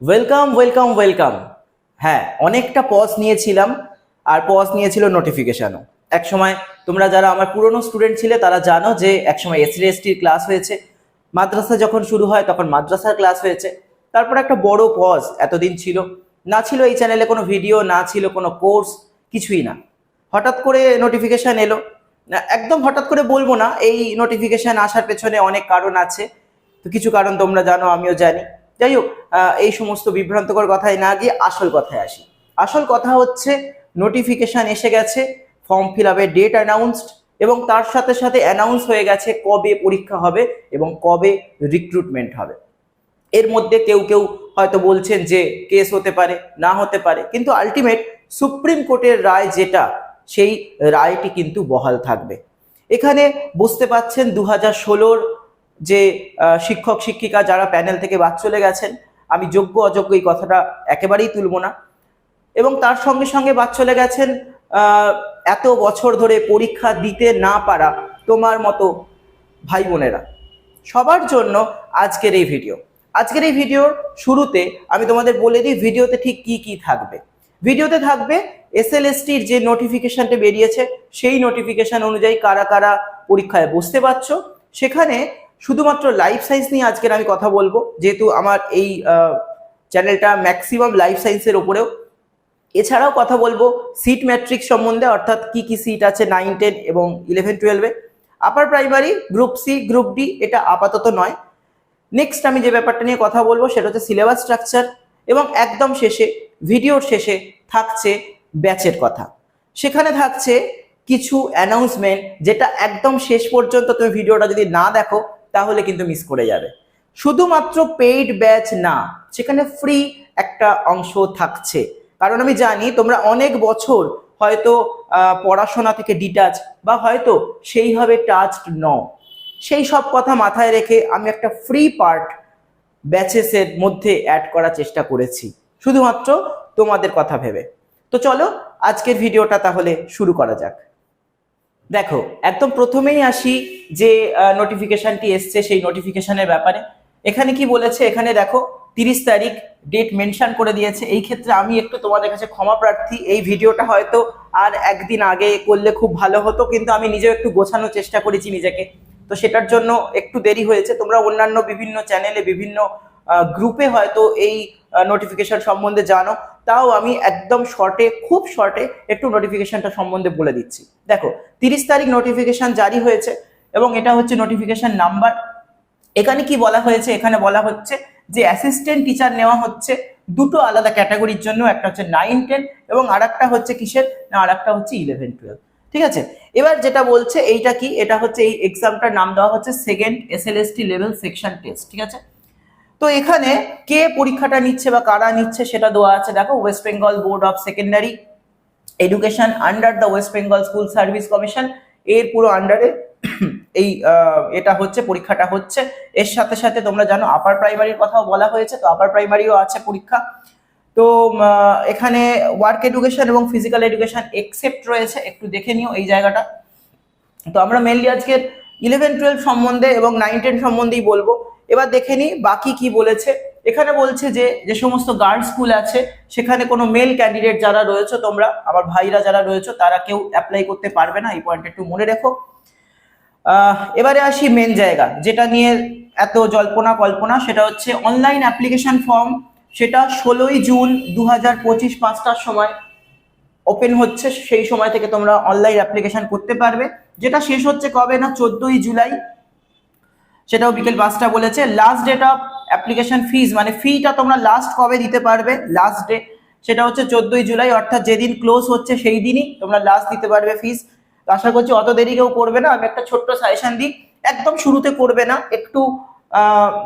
Welcome welcome welcome. হ্যাঁ, অনেকটা pause নিয়েছিলাম, আর পজ নিয়েছিল নোটিফিকেশনও। একসময় তোমরা যারা আমার পুরনো স্টুডেন্ট ছিলে তারা জানো যে একসময় এসসি এসটির ক্লাস হয়েছে, মাদ্রাসা যখন শুরু হয় তখন মাদ্রাসার ক্লাস হয়েছে। তারপর একটা বড় পজ এতদিন ছিল, না ছিল এই চ্যানেলে কোনো ভিডিও, না ছিল কোনো কোর্স, কিছুই না। হঠাৎ করে নোটিফিকেশন এলো। একদম হঠাৎ করে বলবো না, এই নোটিফিকেশন আসার পেছনে অনেক কারণ আছে। তো কিছু কারণ তোমরা জানো, আমিও জানি। যাই হোক, এই সমস্ত বিভ্রান্তকর কথায় না গিয়ে আসল কথায় আসি। আসল কথা হচ্ছে, নোটিফিকেশন এসে গেছে, ফর্ম ফিল আপের ডেট অ্যানাউন্সড, এবং তার সাথে সাথে অ্যানাউন্স হয়ে গেছে কবে পরীক্ষা হবে এবং কবে রিক্রুটমেন্ট হবে। এর মধ্যে কেউ কেউ হয়তো বলছেন যে কেস হতে পারে, না হতে পারে, কিন্তু আলটিমেট সুপ্রিম কোর্টের রায় যেটা, সেই রায়টি কিন্তু বহাল থাকবে। এখানে বুঝতে পাচ্ছেন 2016-র যে শিক্ষক শিক্ষিকা যারা প্যানেল থেকে বাদ চলে গেছেন, আমি যোগ্য অযোগ্য এই কথাটা একেবারেই তুলব না, এবং তার সঙ্গে সঙ্গে বাদ চলে গেছেন এত বছর ধরে পরীক্ষা দিতে না পারা তোমার মতো ভাই বোনেরা। সবার জন্য আজকের এই ভিডিও। আজকের এই ভিডিওর শুরুতে আমি তোমাদের বলে দিই ভিডিওতে ঠিক কি কি থাকবে। ভিডিওতে থাকবে এসএলএসটির যে নোটিফিকেশনটা বেরিয়েছে, সেই নোটিফিকেশন অনুযায়ী কারা কারা পরীক্ষায় বসতে পারছো। সেখানে শুধুমাত্র লাইফ সায়েন্স নিয়ে আজকের আমি কথা বলবো, যেহেতু আমার এই চ্যানেলটা ম্যাক্সিমাম লাইফ সায়েন্সের ওপরেও। এছাড়াও কথা বলবো সিট ম্যাট্রিক্স সম্বন্ধে, অর্থাৎ কি কি সিট আছে 9, 10 এবং 11, 12-এ। Upper primary, group C, group D, এটা আপাতত নয়। নেক্সট আমি যে ব্যাপারটা নিয়ে কথা বলবো সেটা হচ্ছে সিলেবাস স্ট্রাকচার, এবং একদম শেষে, ভিডিওর শেষে থাকছে ব্যাচের কথা। সেখানে থাকছে কিছু অ্যানাউন্সমেন্ট, যেটা একদম শেষ পর্যন্ত তুমি ভিডিওটা যদি না দেখো তাহলে কিন্তু মিস করে যাবে। শুধুমাত্র পেইড ব্যাচ না, সেখানে ফ্রি একটা অংশ থাকছে। কারণ আমি জানি তোমরা অনেক বছর হয়তো পড়াশোনা থেকে ডিটাচ, বা হয়তো সেইভাবে টাচড নও। সেই সব কথা মাথায় রেখে আমি একটা ফ্রি পার্ট ব্যাচেসের মধ্যে অ্যাড করার চেষ্টা করেছি, শুধুমাত্র তোমাদের কথা ভেবে। তো চলো আজকের ভিডিওটা তাহলে শুরু করা যাক। দেখো, একদম প্রথমেই আসি যে নোটিফিকেশনটি এসছে সেই নোটিফিকেশনের ব্যাপারে। এখানে কি বলেছে, এখানে দেখো 30 তারিখ ডেট মেনশন করে দিয়েছে। এই ক্ষেত্রে আমি একটু তোমাদের কাছে ক্ষমা প্রার্থী, এই ভিডিওটা হয়তো আর একদিন আগে করলে খুব ভালো হতো, কিন্তু আমি নিজেও একটু গোছানোর চেষ্টা করেছি নিজেকে, তো সেটার জন্য একটু দেরি হয়েছে। তোমরা অন্যান্য বিভিন্ন চ্যানেলে, বিভিন্ন গ্রুপে হয়তো এই নোটিফিকেশন সম্বন্ধে জানো, তাও আমি একদম শর্টে, খুব শর্টে একটু নোটিফিকেশনটা সম্বন্ধে বলে দিচ্ছি। দেখো, 30 তারিখ নোটিফিকেশন জারি হয়েছে, এবং এটা হচ্ছে নোটিফিকেশন নাম্বার। এখানে কি বলা হয়েছে, এখানে বলা হচ্ছে যে অ্যাসিস্ট্যান্ট টিচার নেওয়া হচ্ছে দুটো আলাদা ক্যাটাগরির জন্য, একটা হচ্ছে 9, 10 এবং আরেকটা হচ্ছে কিসের না, আরেকটা হচ্ছে 11, 12। ঠিক আছে, এবার যেটা বলছে এইটা কি, এটা হচ্ছে এই এক্সামটার নাম দেওয়া হচ্ছে second SLST level section test. ঠিক আছে, তো এখানে কে পরীক্ষাটা নিচ্ছে বা কারা নিচ্ছে সেটা দেওয়া আছে। দেখো, West Bengal board of secondary education under the West Bengal school service commission, এর পুরো আন্ডারে এই এটা হচ্ছে, পরীক্ষাটা হচ্ছে। এর সাথে সাথে তোমরা জানো আপার প্রাইমারির কথাও বলা হয়েছে, তো আপার প্রাইমারিও আছে পরীক্ষা। তো এখানে ওয়ার্ক এডুকেশন এবং ফিজিক্যাল এডুকেশন এক্সেপ্ট রয়েছে, একটু দেখে নিও এই জায়গাটা। তো আমরা মেনলি আজকে 11, 12 সম্বন্ধে এবং 9, 10 সম্বন্ধেই বলবো। এবার দেখে নিই বাকি কি বলেছে। এখানে বলছে যে যে সমস্ত গার্লস স্কুল আছে সেখানে কোনো মেল ক্যান্ডিডেট যারা রয়েছে, তোমরা আমার ভাইরা যারা রয়েছে, তারা কেউ অ্যাপ্লাই করতে পারবে না, এই পয়েন্টটা একটু মনে রেখো। এবারে আসি মেন জায়গা, যেটা নিয়ে এত জল্পনা কল্পনা, সেটা হচ্ছে অনলাইন অ্যাপ্লিকেশন ফর্ম। সেটা 16ই জুন 2025 5টার সময় ওপেন হচ্ছে। সেই সময় থেকে তোমরা অনলাইন অ্যাপ্লিকেশন করতে পারবে, যেটা শেষ হচ্ছে কবে না 14ই জুলাই, সেটাও বিকেল 5টা বলেছে। Last date of application fees, মানে ফিটা তোমরা লাস্ট কবে দিতে পারবে, লাস্ট ডে, সেটা হচ্ছে 14ই জুলাই, অর্থাৎ যেদিন ক্লোজ হচ্ছে সেই দিনই তোমরা লাস্ট দিতে পারবে ফিজ। তো আশা করছি অত দেরি কেউ করবে না। আমি একটা ছোট্ট সাজেশন দিই, একদম শুরুতে করবে না, একটু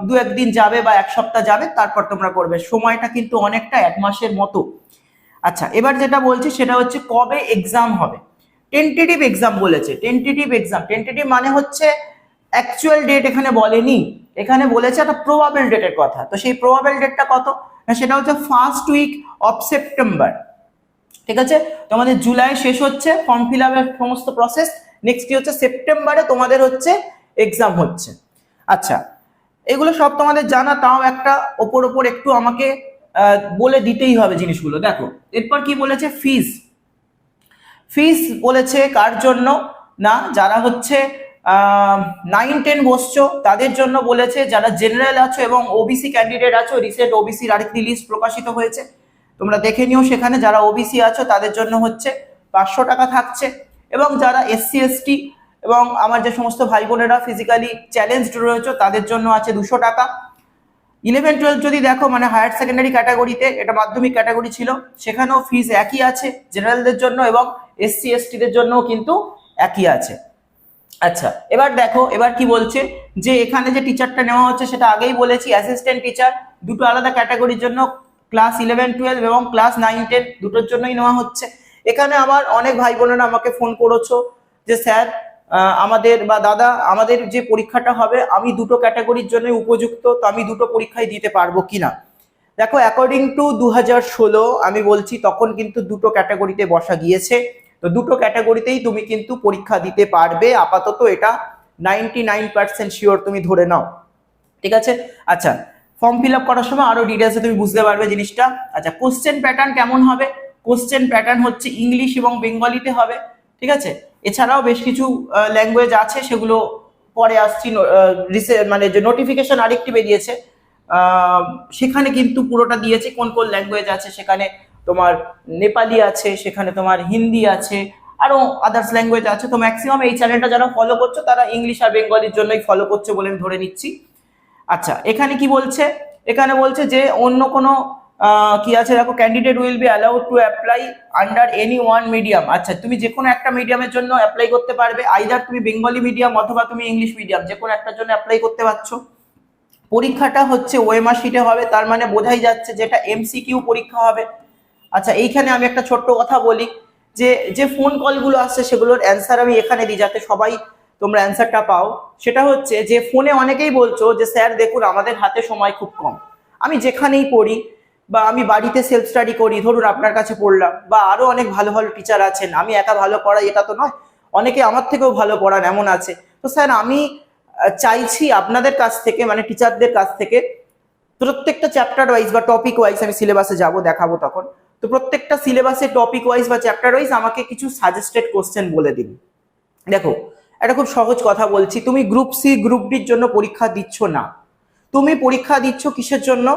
2-1 দিন যাবে বা 1 সপ্তাহ যাবে, তারপর তোমরা করবে। সময়টা কিন্তু অনেকটা 1 মাসের মতো। আচ্ছা, এবার যেটা বলছি সেটা হচ্ছে কবে এক্সাম হবে। টেন্টেটিভ এক্সাম বলেছে। টেন্টেটিভ এক্সাম, টেন্টেটিভ মানে হচ্ছে অ্যাকচুয়াল ডেট এখানে বলেনি, এখানে বলেছে একটা প্রবাবল ডেটের কথা। তো সেই প্রবাবল ডেটটা কত, সেটা হচ্ছে ফার্স্ট উইক অফ সেপ্টেম্বর। ঠিক আছে, তোমাদের জুলাই শেষ হচ্ছে ফর্ম ফিল আপের সমস্ত প্রসেস, নেক্সট কি হচ্ছে সেপ্টেম্বরে তোমাদের হচ্ছে এক্সাম হচ্ছে। আচ্ছা, এগুলো সব তোমাদের জানা, তাও একটা ওপর একটু আমাকে বলে দিতেই হবে জিনিসগুলো। দেখো এরপর কি বলেছে, ফিস। ফিস বলেছে কার জন্য না, যারা হচ্ছে 9-10 বসছো তাদের জন্য বলেছে, যারা জেনারেল আছো এবং ওবিসি ক্যান্ডিডেট আছো। রিসেন্ট ওবিসির আরেকটি লিস্ট প্রকাশিত হয়েছে, তোমরা দেখে নিও। সেখানে যারা ওবিসি আছো তাদের জন্য হচ্ছে 500 টাকা থাকছে, এবং যারা এসসি এসটি এবং আমার যে সমস্ত ভাই বোনেরা ফিজিক্যালি চ্যালেঞ্জড রয়েছে তাদের জন্য আছে 200 টাকা। 11-12 যদি দেখো, মানে হায়ার সেকেন্ডারি ক্যাটাগরিতে, এটা মাধ্যমিক ক্যাটাগরি ছিল, সেখানেও ফিস একই আছে জেনারেলদের জন্য, এবং এসসি এসটিদের জন্যও কিন্তু একই আছে। আচ্ছা, এবার দেখো এবার কি বলছে, যে এখানে যে টিচারটা নেওয়া হচ্ছে সেটা আগেই বলেছি, অ্যাসিস্ট্যান্ট টিচার, দুটো আলাদা ক্যাটাগরির জন্য, ক্লাস 11-12 এবং ক্লাস 9-10 দুটোর জন্যই নেওয়া হচ্ছে। এখানে আমার অনেক ভাই বোনেরা আমাকে ফোন করেছো যে স্যার আমাদের বা দাদা আমাদের যে পরীক্ষাটা হবে, আমি দুটো ক্যাটাগরির জন্য উপযুক্ত, তো আমি দুটো পরীক্ষায় দিতে পারবো কিনা। দেখো অ্যাকর্ডিং টু 2016 আমি বলছি, তখন কিন্তু দুটো ক্যাটাগরিতে বসা গিয়েছে, তো দুটো ক্যাটাগরিতেই তুমি কিন্তু পরীক্ষা দিতে পারবে আপাতত, এটা 99% শিওর তুমি ধরে নাও, ঠিক আছে। আচ্ছা, ফর্ম ফিল আপ করার সময় আরো ডিটেলসে তুমি বুঝতে পারবে জিনিসটা। আচ্ছা, কোশ্চেন প্যাটার্ন কেমন হবে, কোশ্চেন প্যাটার্ন হচ্ছে ইংলিশ এবং বেঙ্গলিতে হবে, ঠিক আছে। এছাড়াও বেশ কিছু ল্যাঙ্গুয়েজ আছে, সেগুলো পরে আসছি, মানে যে নোটিফিকেশন আরেকটি বেরিয়েছে সেখানে কিন্তু পুরোটা দিয়েছে কোন কোন ল্যাঙ্গুয়েজ আছে। সেখানে তোমার নেপালি আছে, সেখানে তোমার হিন্দি আছে, আরো আদার্স ল্যাঙ্গুয়েজ আছে। তো ম্যাক্সিমাম এই চ্যানেলটা যারা ফলো করছো তারা ইংলিশ আর বেঙ্গলির জন্যই ফলো করছে বলে আমি ধরে নিচ্ছি। আচ্ছা, এখানে কি বলছে, এখানে বলছে যে অন্য কোনো কি আছে, দেখো candidate will be allowed to apply under any one medium. আচ্ছা, তুমি যে কোনো একটা মিডিয়ামের জন্য অ্যাপ্লাই করতে পারবে, আইদার তুমি বেঙ্গলি মিডিয়াম অথবা তুমি ইংলিশ মিডিয়াম, যে কোনো একটার জন্য অ্যাপ্লাই করতে পারছো। পরীক্ষাটা হচ্ছে ওএমআর শিটে হবে, তার মানে বোঝাই যাচ্ছে যেটা এমসিকিউ পরীক্ষা হবে। আচ্ছা, এইখানে আমি একটা ছোট্ট কথা বলি, যে যে ফোন কলগুলো আসছে সেগুলোর অ্যান্সার আমি এখানে দিই যাতে সবাই তোমরা অ্যান্সারটা পাও। সেটা হচ্ছে যে ফোনে অনেকেই বলছো যে স্যার দেখুন আমাদের হাতে সময় খুব কম, আমি যেখানেই পড়ি বা আমি বাড়িতে সেলফ স্টাডি করি, ধরুন আপনার কাছে পড়লাম, বা আরো অনেক ভালো ভালো টিচার আছেন, আমি একা ভালো পড়াই এটা তো নয়, অনেকে আমার থেকেও ভালো পড়ান এমন আছে। তো স্যার আমি চাইছি আপনাদের কাছ থেকে, মানে টিচারদের কাছ থেকে, প্রত্যেকটা চ্যাপ্টার ওয়াইজ বা টপিক ওয়াইজ, আমি সিলেবাসে যাব দেখাবো তখন, তো প্রত্যেকটা সিলেবাসে টপিক ওয়াইজ বা চ্যাপ্টার ওয়াইজ আমাকে কিছু সাজেস্টেড কোশ্চেন বলে দিন। দেখো একটা খুব সহজ কথা বলছি, তুমি গ্রুপ সি গ্রুপ ডির জন্য পরীক্ষা দিচ্ছ না, তুমি পরীক্ষা দিচ্ছ কিসের জন্য,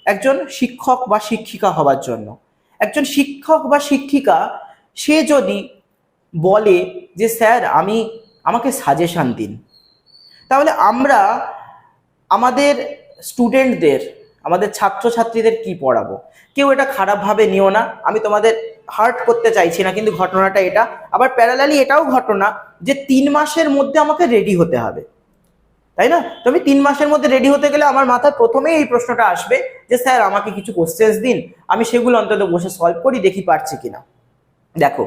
একজন শিক্ষক বা শিক্ষিকা হওয়ার জন্য। একজন শিক্ষক বা শিক্ষিকা সে যদি বলে যে স্যার আমাকে সাজেশন দিন, তাহলে আমরা আমাদের স্টুডেন্টদের, আমাদের ছাত্রছাত্রীদের কি পড়াবো। কেউ এটা খারাপভাবে নিও না, আমি তোমাদের হার্ট করতে চাইছি না, কিন্তু ঘটনাটা এটা। আবার প্যারালালি এটাও ঘটনা যে 3 মাসের মধ্যে আমাকে রেডি হতে হবে, তাই না। তো আমি 3 মাসের মধ্যে রেডি হতে গেলে আমার মাথায় প্রথমেই এই প্রশ্নটা আসবে যে স্যার আমাকে কিছু কোশ্চেন্স দিন, আমি সেগুলো অন্তত বসে সলভ করি, দেখি পারছি কিনা। দেখো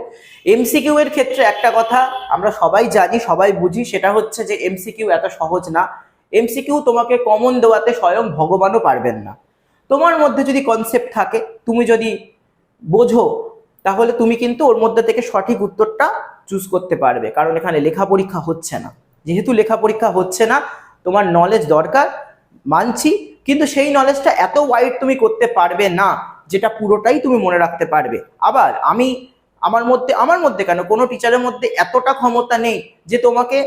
এমসিকিউ এর ক্ষেত্রে একটা কথা আমরা সবাই জানি, সবাই বুঝি, সেটা হচ্ছে যে এমসিকিউ এত সহজ না। এমসিকিউ তোমাকে কমন দেওয়াতে স্বয়ং ভগবানও পারবেন না। তোমার মধ্যে যদি কনসেপ্ট থাকে, তুমি যদি বোঝো, তাহলে তুমি কিন্তু ওর মধ্যে থেকে সঠিক উত্তরটা চুজ করতে পারবে। কারণ এখানে লেখা পরীক্ষা হচ্ছে না, যেহেতু লেখা পরীক্ষা হচ্ছে না, তোমার নলেজ দরকার মানছি, কিন্তু সেই নলেজটা এত ওয়াইড তুমি করতে পারবে না যেটা পুরোটাই তুমি মনে রাখতে পারবে। আবার আমার মধ্যে কেন, কোনো টিচারের মধ্যে এতটা ক্ষমতা নেই যে তোমাকে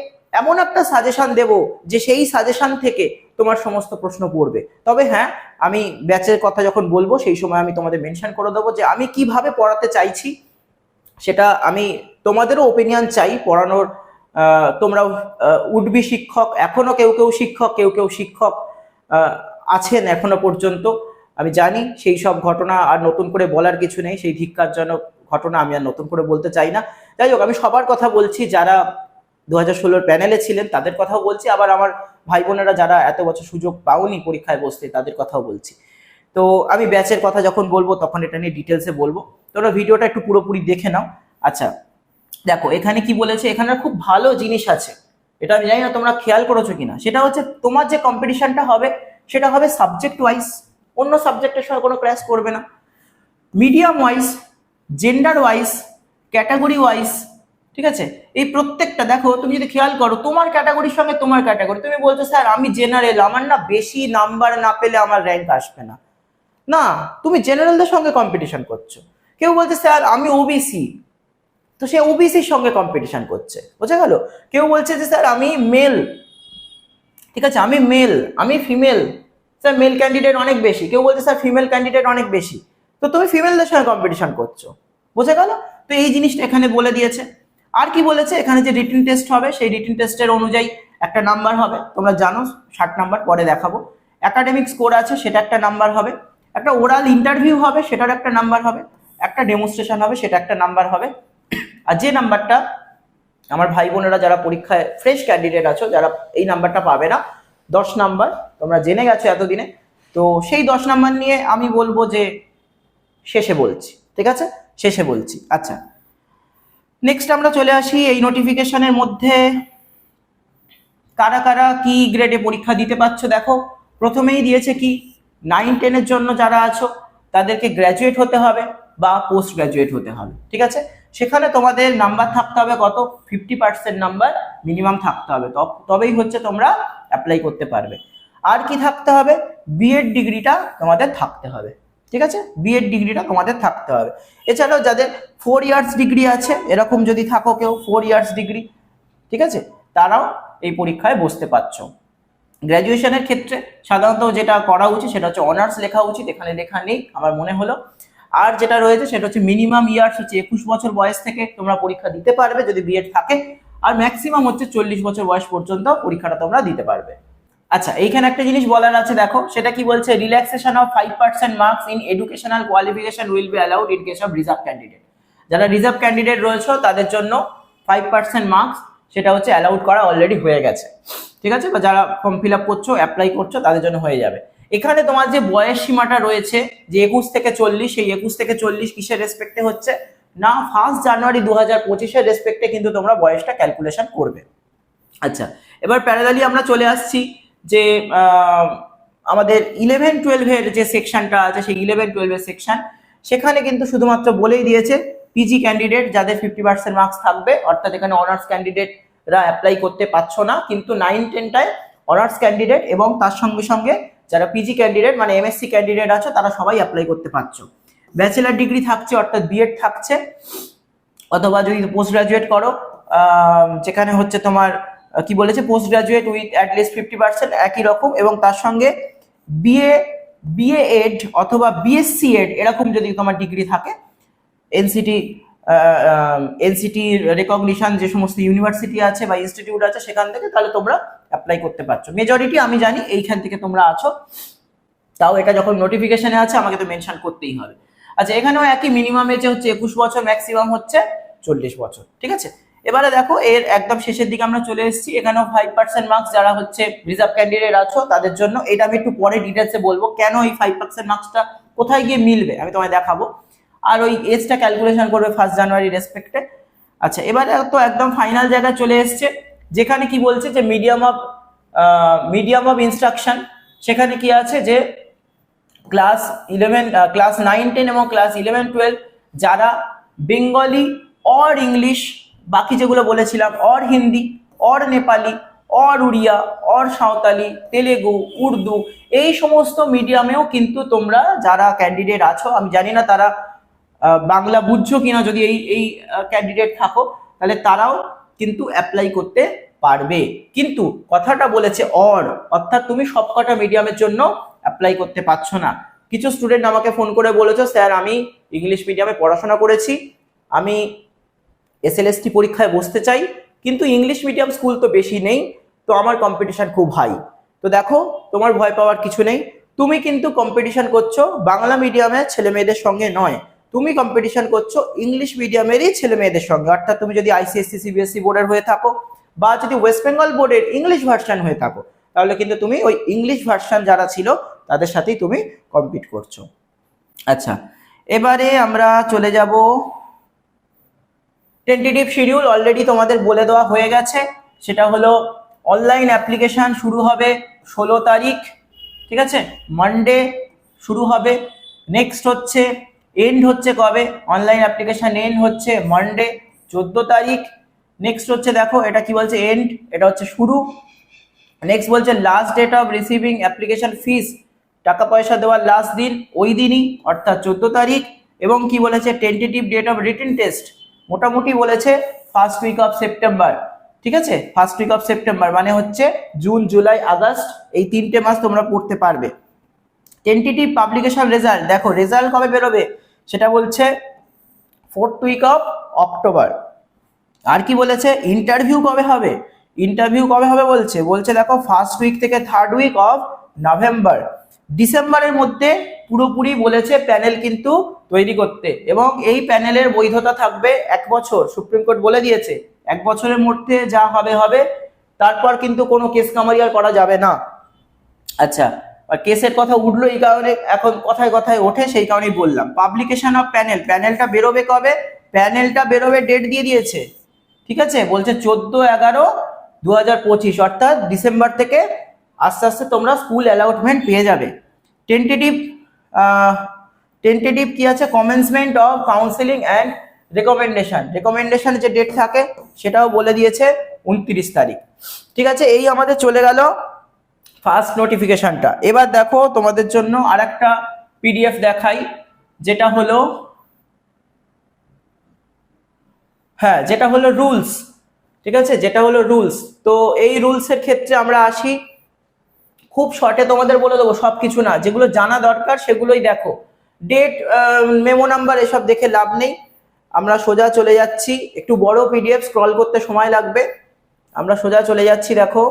এমন একটা সাজেশন দেব যে সেই সাজেশন থেকে তোমার সমস্ত প্রশ্ন পড়বে। তবে হ্যাঁ, আমি ব্যাচের কথা যখন বলবো সেই সময় আমি তোমাদের মেনশন করে দেবো যে আমি কিভাবে পড়াতে চাইছি, সেটা আমি তোমাদেরও ওপিনিয়ন চাই পড়ানোর। তোমরাও উডবি শিক্ষক, এখনো কেউ কেউ শিক্ষক আছেন এখনো পর্যন্ত, আমি জানি। সেই সব ঘটনা আর নতুন করে বলার কিছু নেই, সেই ধিক্কারজনক ঘটনা আমি আর নতুন করে বলতে চাই না। যাই হোক, আমি সবার কথা বলছি, যারা 2016 প্যানেলে ছিলেন তাদের কথাও বলছি, আবার আমার ভাই বোনেরা যারা এত বছর সুযোগ পাওনি পরীক্ষায় বসতে তাদের কথাও বলছি। তো আমি ব্যাচের কথা যখন বলবো তখন এটা নিয়ে ডিটেলসে বলবো, তোমরা ভিডিওটা একটু পুরোপুরি দেখে নাও। আচ্ছা দেখো এখানে কি বলেছে, এখানে খুব ভালো জিনিস আছে, এটা আমি জানি না তোমরা খেয়াল করেছো কিনা। সেটা হচ্ছে তোমার যে কম্পিটিশনটা হবে সেটা হবে সাবজেক্ট ওয়াইজ, অন্য সাবজেক্টের সঙ্গে কোনো ক্র্যাশ করবে না। Medium wise, gender wise, category wise, ঠিক আছে। এই প্রত্যেকটা দেখো, তুমি যদি খেয়াল করো তোমার ক্যাটাগরির সঙ্গে তোমার ক্যাটাগরি, তুমি বলছো স্যার আমি জেনারেল, আমার না বেশি নাম্বার না পেলে আমার র্যাঙ্ক আসবে না, না, তুমি জেনারেলদের সঙ্গে কম্পিটিশন করছো। কেউ বলছে স্যার আমি ওবিসি, তো সে ওবিসির সঙ্গে কম্পিটিশন করছে, বোঝা গেল। কেউ বলছে যে স্যার আমি মেল, ঠিক আছে, আমি মেল, আমি ফিমেল, স্যার মেল ক্যান্ডিডেট অনেক বেশি। কেউ বলছে স্যার ফিমেল ক্যান্ডিডেট অনেক বেশি, তো তুমি ফিমেলদের সঙ্গে কম্পিটিশন করছো, বোঝা গেল। তো এই জিনিসটা এখানে বলে দিয়েছে। আর কি বলেছে এখানে, যে রিটেন টেস্ট হবে, সেই রিটেন টেস্টের অনুযায়ী একটা নাম্বার হবে, তোমরা জানো 60 নাম্বার, পরে দেখাবো। একাডেমিক স্কোর আছে, সেটা একটা নাম্বার হবে। একটা ওরাল ইন্টারভিউ হবে, সেটার একটা নাম্বার হবে। একটা ডেমনস্ট্রেশন হবে, সেটা একটা নাম্বার হবে। আর যে নাম্বারটা আমার ভাই বোনেরা যারা পরীক্ষায় ফ্রেশ ক্যান্ডিডেট আছো, যারা এই নাম্বারটা পাবে না, 10 নাম্বার তোমরা জেনে গেছো এতদিনে, তো সেই 10 নাম্বার নিয়ে আমি বলবো যে শেষে বলছি, ঠিক আছে, শেষে বলছি। আচ্ছা, নেক্সট আমরা চলে আসি এই নোটিফিকেশনের মধ্যে কারা কারা কি গ্রেডে পরীক্ষা দিতে পারছো। দেখো, প্রথমেই দিয়েছে কি, 9-10-এর জন্য যারা আছো তাদেরকে গ্র্যাজুয়েট হতে হবে বা পোস্ট গ্র্যাজুয়েট হতে হবে, ঠিক আছে। সেখানে তোমাদের নাম্বার থাকতে হবে কত, 50% নাম্বার মিনিমাম থাকতে হবে, তবেই হচ্ছে তোমরা অ্যাপ্লাই করতে পারবে। আর কি থাকতে হবে, বিএড ডিগ্রিটা তোমাদের থাকতে হবে, ঠিক আছে, বিএড ডিগ্রিটা তোমাদের থাকতে হবে। এছাড়াও যাদের 4 ইয়ার্স ডিগ্রি আছে, এরকম যদি থাকো কেউ 4 ইয়ার্স ডিগ্রি, ঠিক আছে, তারাও এই পরীক্ষায় বসতে পারছো। গ্র্যাজুয়েশনের ক্ষেত্রে সাধারণত যেটা করা উচিত সেটা হচ্ছে অনার্স লেখা উচিত, এখানে লেখা নেই আমার মনে হলো। আর যেটা রয়েছে সেটা হচ্ছে মিনিমাম ইয়ার্স হচ্ছে 21 বছর বয়স থেকে তোমরা পরীক্ষা দিতে পারবে যদি বিএড থাকে, আর ম্যাক্সিমাম হচ্ছে 40 বছর বয়স পর্যন্ত পরীক্ষাটা তোমরা দিতে পারবে। আচ্ছা, এইখানে একটা জিনিস বলার আছে, দেখো সেটা কি বলছে, relaxation of 5% marks in educational qualification will be allowed in case of reserve candidate. যারা রিজার্ভ ক্যান্ডিডেট রয়েছে তাদের জন্য 5% মার্কস সেটা হচ্ছে অ্যালাউড করা অলরেডি হয়ে গেছে, ঠিক আছে, বা যারা ফর্ম ফিল আপ করছো, অ্যাপ্লাই করছো, তাদের জন্য হয়ে যাবে। এখানে তোমার যে বয়স সীমাটা রয়েছে যে 21 থেকে 40, সেই 21 থেকে 40 কিসের রেসপেক্টে হচ্ছে না, 1 জানুয়ারি 2025-এর রেসপেক্টে কিন্তু তোমরা বয়সটা ক্যালকুলেশন করবে। আচ্ছা, এবার প্যারালালি আমরা চলে আসছি যে আমাদের 11-12-এর যে সেকশনটা আছে, সেই 11-12-এর সেকশন, সেখানে কিন্তু শুধুমাত্র বলেই দিয়েছে পিজি ক্যান্ডিডেট যাদের 50% মার্কস থাকবে, অর্থাৎ এখানে অনার্স ক্যান্ডিডেটরা অ্যাপ্লাই করতে পারছো না, কিন্তু 9-10টায় অনার্স ক্যান্ডিডেট এবং তার সঙ্গে সঙ্গে যারা পিজি ক্যান্ডিডেট মানে এমএসসি ক্যান্ডিডেট আছো তারা সবাই অ্যাপ্লাই করতে পারছো। ব্যাচেলার ডিগ্রি থাকছে, অর্থাৎ বিএড থাকছে, অথবা যদি পোস্ট গ্রাজুয়েট করো, যেখানে হচ্ছে তোমার কি বলেছে, পোস্ট গ্রাজুয়েট উইথ অ্যাটলিস্ট 50% একই রকম, এবং তার সঙ্গে বিএ এড অথবা বিএসসি এড এরকম যদি তোমার ডিগ্রি থাকে, এনসিটি রেকগনিশন যে সমস্ত ইউনিভার্সিটি আছে বা ইনস্টিটিউট আছে সেখান থেকে, তাহলে তোমরা অ্যাপ্লাই করতে পারছো। মেজরিটি আমি জানি এইখান থেকে তোমরা আছো, তাও এটা যখন নোটিফিকেশনে আছে আমাকে তো মেনশন করতেই হবে। আচ্ছা, এখানেও একই মিনিমাম এজ হচ্ছে 21 বছর, ম্যাক্সিমাম হচ্ছে 40 বছর, ঠিক আছে। এবারে দেখো এর একদম শেষের দিকে আমরা চলে এসেছি, এখানেও 5% মার্কস যারা হচ্ছে রিজার্ভ ক্যান্ডিডেট আছো তাদের জন্য, এটা আমি একটু পরে ডিটেলসে বলবো কেন এই 5% মার্কসটা কোথায় গিয়ে মিলবে আমি তোমায় দেখাবো। আর ওই এজটা ক্যালকুলেশন করবে 1 জানুয়ারি রেসপেক্টে। আচ্ছা, এবারে তো একদম ফাইনাল জায়গায় চলে এসছে, যেখানে কি বলছে যে মিডিয়াম অফ ইনস্ট্রাকশন, সেখানে কি আছে যে ক্লাস 9-10 এবং ক্লাস 11-12 যারা বেঙ্গলি অর ইংলিশ, বাকি যেগুলো বলেছিলাম or Hindi or Nepali or Oriya or Santali, Telugu, Urdu, এই সমস্ত মিডিয়ামেও কিন্তু তোমরা যারা ক্যান্ডিডেট আছো, আমি জানি না তারা বাংলা বুঝছো কিনা, যদি এই ক্যান্ডিডেট থাকো তাহলে তারাও কিন্তু অ্যাপ্লাই করতে পারবে। কিন্তু কথাটা বলেছে অর, অর্থাৎ তুমি সবকটা মিডিয়ামের জন্য অ্যাপ্লাই করতে পারছো না। কিছু স্টুডেন্ট আমাকে ফোন করে বলেছে স্যার আমি ইংলিশ মিডিয়ামে পড়াশোনা করেছি, আমি এসএলএসটি পরীক্ষায় বসতে চাই, কিন্তু ইংলিশ মিডিয়াম স্কুল তো বেশি নেই, তো আমার কম্পিটিশন খুব হাই। তো দেখো, তোমার ভয় পাওয়ার কিছু নেই, তুমি কিন্তু কম্পিটিশন করছো বাংলা মিডিয়ামের ছেলে মেয়েদের সঙ্গে নয়, তুমি কম্পিটিশন করছো ইংলিশ মিডিয়ামেরই ছেলে মেয়েদের সঙ্গে। অর্থাৎ তুমি যদি আইসিএসসি সিবিএসসি বোর্ডের হয়ে থাকো বা যদি ওয়েস্ট বেঙ্গল বোর্ডের ইংলিশ ভার্সন হয়ে থাকো, তাহলে কিন্তু তুমি ওই ইংলিশ ভার্সন যারা ছিল তাদের সাথেই তুমি কম্পিট করছো। আচ্ছা, এবারে আমরা চলে যাব টেন্টেটিভ শিডিউল, অলরেডি তোমাদের বলে দেওয়া হয়ে গেছে, সেটা হলো অনলাইন অ্যাপ্লিকেশন শুরু হবে 16 তারিখ, ঠিক আছে, মানডে শুরু হবে। নেক্সট হচ্ছে এন্ড হচ্ছে কবে, অনলাইন অ্যাপ্লিকেশন এন্ড হচ্ছে মানডে 14 তারিখ। নেক্সট হচ্ছে দেখো এটা কি বলছে, এন্ড এটা হচ্ছে শুরু। নেক্সট বলছে last date of receiving application fees টাকা পয়সা দেওয়ার লাস্ট দিন ওই দিনই অর্থাৎ 14 তারিখ। এবং কি বলেছে, tentative date of written test মোটামুটি বলেছে ফার্স্ট উইক অফ সেপ্টেম্বর। ঠিক আছে, ফার্স্ট উইক অফ সেপ্টেম্বর মানে হচ্ছে জুন, জুলাই, আগস্ট, এই 3টে মাস তোমরা পড়তে পারবে। টেন্টেটিভ পাবলিকেশন রেজাল্ট, দেখো রেজাল্ট কবে বেরোবে সেটা বলছে 4th উইক অফ অক্টোবর। আর কি বলেছে, ইন্টারভিউ কবে হবে, ইন্টারভিউ কবে হবে বলছে দেখো ফার্স্ট উইক থেকে 3rd উইক অফ নভেম্বর। ডিসেম্বরের মধ্যে পুরোপুরি বলেছে প্যানেল কিন্তু তৈরি করতে, এবং এই প্যানেলের বৈধতা থাকবে 1 বছর। সুপ্রিম কোর্ট বলে দিয়েছে 1 বছরের মধ্যে যা হবে হবে, তারপর কিন্তু কোনো কেস কামারি আর করা যাবে না। আচ্ছা, আর কেসের কথা উঠলো এই কারণে, এখন কথায় কথায় ওঠে সেই কারণেই বললাম। পাবলিকেশন অফ প্যানেল, প্যানেলটা বেরোবে কবে, প্যানেলটা বেরোবে ডেট দিয়ে দিয়েছে। ঠিক আছে, বলছে 14/11/2025, অর্থাৎ ডিসেম্বর থেকে আস্তে আস্তে তোমরা স্কুল অ্যালটমেন্ট পেয়ে যাবে। টেন্টেটিভ কি আছে, commencement of counselling and recommendation যে ডেট থাকে সেটাও বলে দিয়েছে 29 তারিখ। ঠিক আছে, এই আমাদের চলে গেল ফার্স্ট নোটিফিকেশনটা। এবার দেখো তোমাদের জন্য আরেকটা পিডিএফ দেখাই, যেটা হলো যেটা হলো রুলস। ঠিক আছে, যেটা হলো রুলস। তো এই রুলসের ক্ষেত্রে আমরা আসি, খুব শর্টে তোমাদের বলে দেবো, সব কিছু না, যেগুলো জানা দরকার সেগুলোই দেখো। ডেট, মেমো নাম্বার এসব দেখে লাভ নেই, আমরা সোজা চলে যাচ্ছি। একটু বড় পিডিএফ, স্ক্রল করতে সময় লাগবে, আমরা সোজা চলে যাচ্ছি। দেখো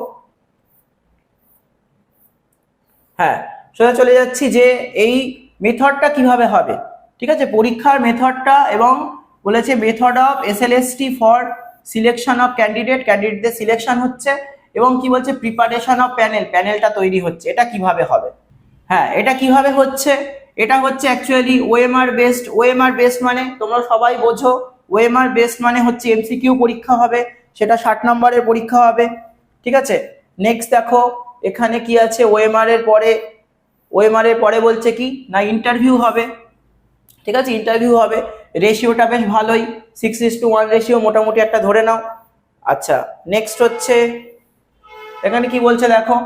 সোজা চলে যাচ্ছি যে এই মেথডটা কিভাবে হবে। ঠিক আছে, পরীক্ষার মেথডটা, এবং বলেছে method of SLST for selection of ক্যান্ডিডেটদের সিলেকশন হচ্ছে, এবং কি বলছে প্রিপারেশন অফ প্যানেলটা তৈরি হচ্ছে। এটা কিভাবে হবে, এটা কিভাবে হচ্ছে, এটা হচ্ছে অ্যাকচুয়ালি ওএমআর বেসড মানে তোমরা সবাই বোঝো, ওএমআর বেসড মানে হচ্ছে MCQ পরীক্ষা হবে, সেটা 60 নম্বরের পরীক্ষা হবে। ঠিক আছে, নেক্সট দেখো এখানে কি আছে, ওএমআর এর পরে বলছে কি না ইন্টারভিউ হবে। ঠিক আছে, ইন্টারভিউ হবে, রেশিওটা বেশ ভালোই, 6:1 রেশিও মোটামুটি একটা ধরে নাও। আচ্ছা, নেক্সট হচ্ছে এখানে কি বলছে দেখো,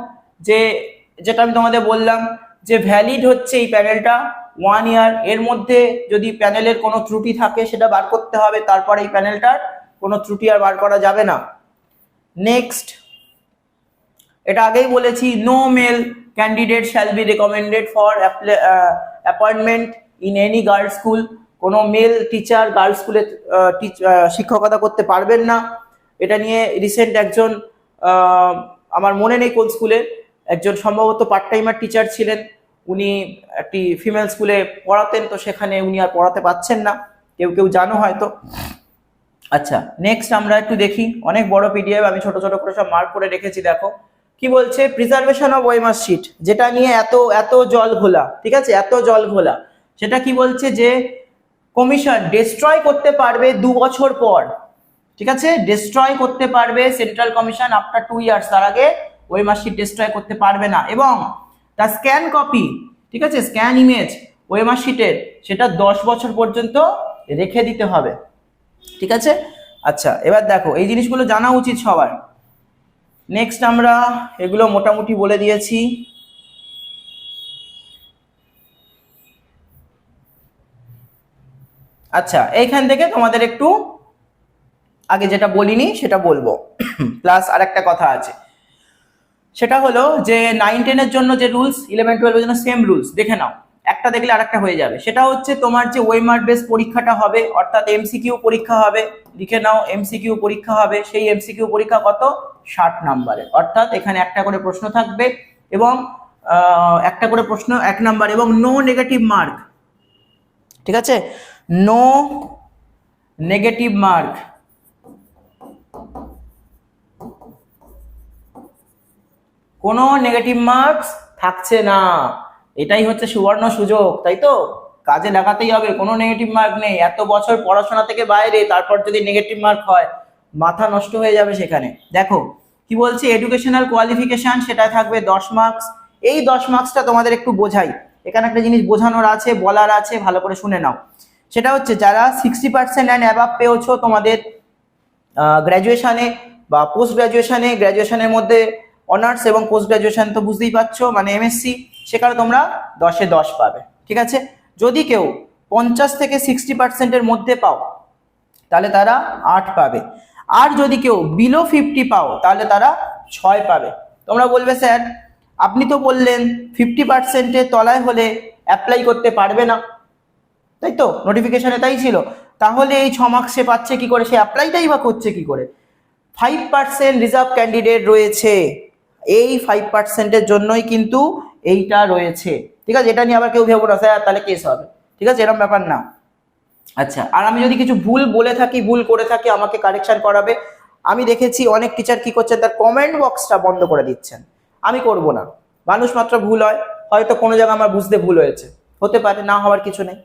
যে যেটা আমি তোমাদের বললাম যে ভ্যালিড হচ্ছে এই প্যানেলটা 1 ইয়ার, এর মধ্যে যদি প্যানেলের কোনো ত্রুটি থাকে সেটা বার করতে হবে, তারপর এই প্যানেলটার কোনো ত্রুটি আর বার করা যাবে না। নেক্সট, এটা আগেই বলেছি, no male candidate shall be recommended for appointment in any girls school. কোনো মেল টিচার গার্লস স্কুলে শিক্ষকতা করতে পারবেন না। এটা নিয়ে রিসেন্ট একজন, আমার মনে নেই কোন স্কুলে, একজন সম্ভবত পার্ট টাইমার টিচার ছিলেন, উনি একটি ফিমেল স্কুলে পড়াতেন, তো সেখানে উনি আর পড়াতে পারছেন না, কেউ জানো হয়তো। আচ্ছা, নেক্সট আমরা একটু দেখি, অনেক বড় পিডিএফ, আমি ছোট ছোট করে সব মার্ক করে রেখেছি। দেখো কি বলছে, প্রিজার্ভেশন অফ ওএমআর শিট, যেটা নিয়ে এত জল ঘোলা। ঠিক আছে, এত জল ঘোলা, সেটা কি বলছে যে কমিশন ডিস্ট্রয় করতে পারবে 2 বছর পর। ঠিক আছে, ডিস্ট্রয় করতে পারবে সেন্ট্রাল কমিশন আফটার 2 ইয়ার্স, তার আগে ওএমআর শিট ডিস্ট্রয় করতে পারবে না। এবং তার স্ক্যান কপি, ঠিক আছে, স্ক্যান ইমেজ ওএমআর শিটের, সেটা 10 বছর পর্যন্ত রেখে দিতে হবে। ঠিক আছে, আচ্ছা এবার দেখো এই জিনিসগুলো জানা উচিত সবার। নেক্সট আমরা এগুলো মোটামুটি বলে দিয়েছি। আচ্ছা, এইখান থেকে তোমাদের একটু আগে যেটা বলিনি সেটা বলবো, প্লাস আরেকটা কথা আছে, সেটা হলো যে 9-10 এর জন্য যে রুলস, 11-12 এর জন্য সেম রুলস দেখে নাও, একটা দেখলে আরেকটা হয়ে যাবে। সেটা হচ্ছে তোমার যে ওএমআর বেস পরীক্ষাটা হবে, অর্থাৎ MCQ পরীক্ষা হবে, লিখে নাও MCQ পরীক্ষা হবে। সেই MCQ পরীক্ষা কত, 60 নম্বরের, অর্থাৎ এখানে একটা করে প্রশ্ন থাকবে, এবং একটা করে প্রশ্ন 1 নাম্বার, এবং নো নেগেটিভ মার্ক। ঠিক আছে, নো নেগেটিভ মার্ক, কোনো নেগেটিভ মার্কস থাকছে না। এটাই হচ্ছে সুবর্ণ সুযোগ, তাই তো, কাজে লাগাতেই হবে। কোনো নেগেটিভ মার্ক নেই, এত বছর পড়াশোনা থেকে বাইরে, তারপর যদি নেগেটিভ মার্ক হয় মাথা নষ্ট হয়ে যাবে সেখানে। দেখো কি বলছে, এডুকেশনাল কোয়ালিফিকেশন, সেটা থাকবে 10 মার্কস। এই 10 মার্কসটা তোমাদের একটু বোঝাই, এখানে একটা জিনিস বোঝানোর আছে, বলার আছে, ভালো করে শুনে নাও। সেটা হচ্ছে যারা 60% অ্যান্ড অ্যাবাভ পেয়েছো তোমাদের গ্র্যাজুয়েশনে বা পোস্ট গ্র্যাজুয়েশনের মধ্যে অনার্স এবং পোস্ট গ্র্যাজুয়েশন তো বুঝতেই পারছো, মানে MSc, সেখানে তোমরা 10-এ 10 পাবে। ঠিক আছে, যদি কেউ 50 থেকে 60%-এর মধ্যে পাও তাহলে তারা 8 পাবে, আর যদি কেউ বিলো 50 পাও তাহলে তারা 6 পাবে। তোমরা বলবে স্যার আপনি তো বললেন 50%-এর তলায় হলে অ্যাপ্লাই করতে পারবে না, তাই তো নোটিফিকেশনে তাই ছিল, তাহলে এই 6 মার্কস সে পাচ্ছে কি করে, সে অ্যাপ্লাইটাই বা করছে কি করে? 5% রিজার্ভ ক্যান্ডিডেট রয়েছে, এই 5%-এর জন্যই কিন্তু এইটা রয়েছে। ঠিক আছে, এটা নিয়ে আবার কেউ ভেবো না স্যার তাহলে কেস হবে, ঠিক আছে, এরকম ব্যাপার না। আচ্ছা, আর আমি যদি কিছু ভুল বলে থাকি, ভুল করে থাকি, আমাকে কারেকশন করাবে। আমি দেখেছি অনেক টিচার কি করছেন, তার কমেন্ট বক্সটা বন্ধ করে দিচ্ছেন, আমি করব না, মানুষ মাত্র ভুল হয়, হয়তো কোনো জায়গায় আমার বুঝতে ভুল হয়েছে, হতে পারে, না হওয়ার কিছু নেই।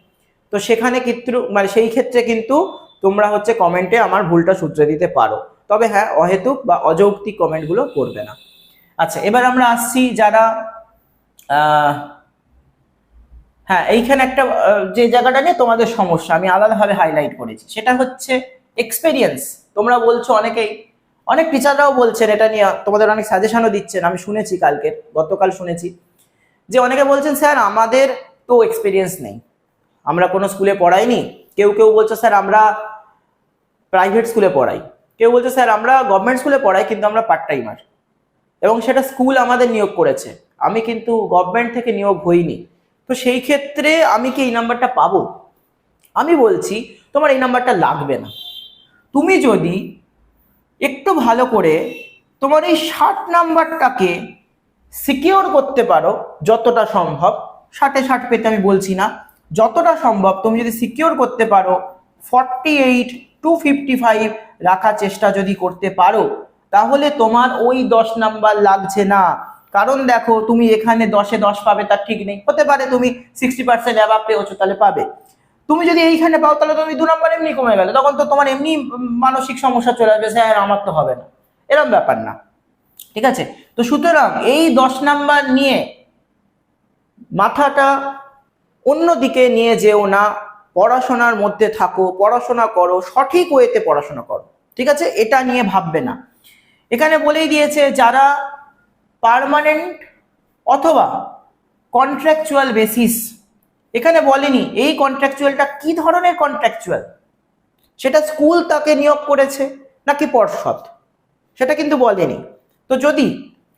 তো সেখানে কিন্তু মানে সেই ক্ষেত্রে কিন্তু তোমরা হচ্ছে কমেন্টে আমার ভুলটা শুধরে দিতে পারো, তবে হ্যাঁ অহেতুক বা অযৌক্তিক কমেন্টগুলো করবে না। আচ্ছা, এবার আমরা আসছি যারা হ্যাঁ, এইখানে একটা যে জায়গাটা নিয়ে তোমাদের সমস্যা আমি আলাদাভাবে হাইলাইট করেছি, সেটা হচ্ছে এক্সপেরিয়েন্স। তোমরা বলছো অনেকেই, অনেক টিচাররাও বলছেন এটা নিয়ে, তোমাদের অনেক সাজেশনও দিচ্ছেন, আমি শুনেছি গতকাল শুনেছি যে অনেকে বলছেন স্যার আমাদের তো এক্সপেরিয়েন্স নেই, আমরা কোনো স্কুলে পড়াইনি। কেউ কেউ বলছো স্যার আমরা প্রাইভেট স্কুলে পড়াই, কেউ বলছে স্যার আমরা গভর্নমেন্ট স্কুলে পড়াই কিন্তু আমরা পার্ট টাইমার, এবং সেটা স্কুল আমাদের নিয়োগ করেছে, আমি কিন্তু গভর্নমেন্ট থেকে নিয়োগ হইনি। তো সেই ক্ষেত্রে আমি কি এই নাম্বারটা পাবো? আমি বলছি তোমার এই নাম্বারটা লাগবে না। তুমি যদি একটু ভালো করে তোমার এই 60 নাম্বারটাকে সিকিউর করতে পারো, যতটা সম্ভব, 60-এ 60 পেতে আমি বলছি না, যতটা সম্ভব তুমি যদি সিকিউর করতে পারো, 48 to 55 রাখার চেষ্টা যদি করতে পারো, তাহলে তোমার ওই 10 নাম্বার লাগছে না। কারণ দেখো তুমি এখানে 10-এ 10 পাবে তার ঠিক নেই, হতে পারে তুমি 60% অ্যাবাভ পেয়েছো তাহলে পাবে। তুমি যদি এইখানে পাও তাহলে তুমি 2 নাম্বার এমনি কমে গেলে, তখন তো তোমার এমনি মানসিক সমস্যা চলে আসবে, স্যার আমার তো হবে না, এরকম ব্যাপার না। ঠিক আছে, তো সুতরাং এই 10 নাম্বার নিয়ে মাথাটা অন্যদিকে নিয়ে যেও না, পড়াশোনার মধ্যে থাকো, পড়াশোনা করো, সঠিক ওয়েতে পড়াশোনা করো। ঠিক আছে, এটা নিয়ে ভাববে না। এখানে বলেই দিয়েছে যারা পার্মানেন্ট অথবা কন্ট্রাকচুয়াল বেসিস, এখানে বলেনি এই কন্ট্রাকচুয়ালটা কি ধরনের কন্ট্রাকচুয়াল, সেটা স্কুল তাকে নিয়োগ করেছে নাকি পর্ষদ, সেটা কিন্তু বলেনি। তো যদি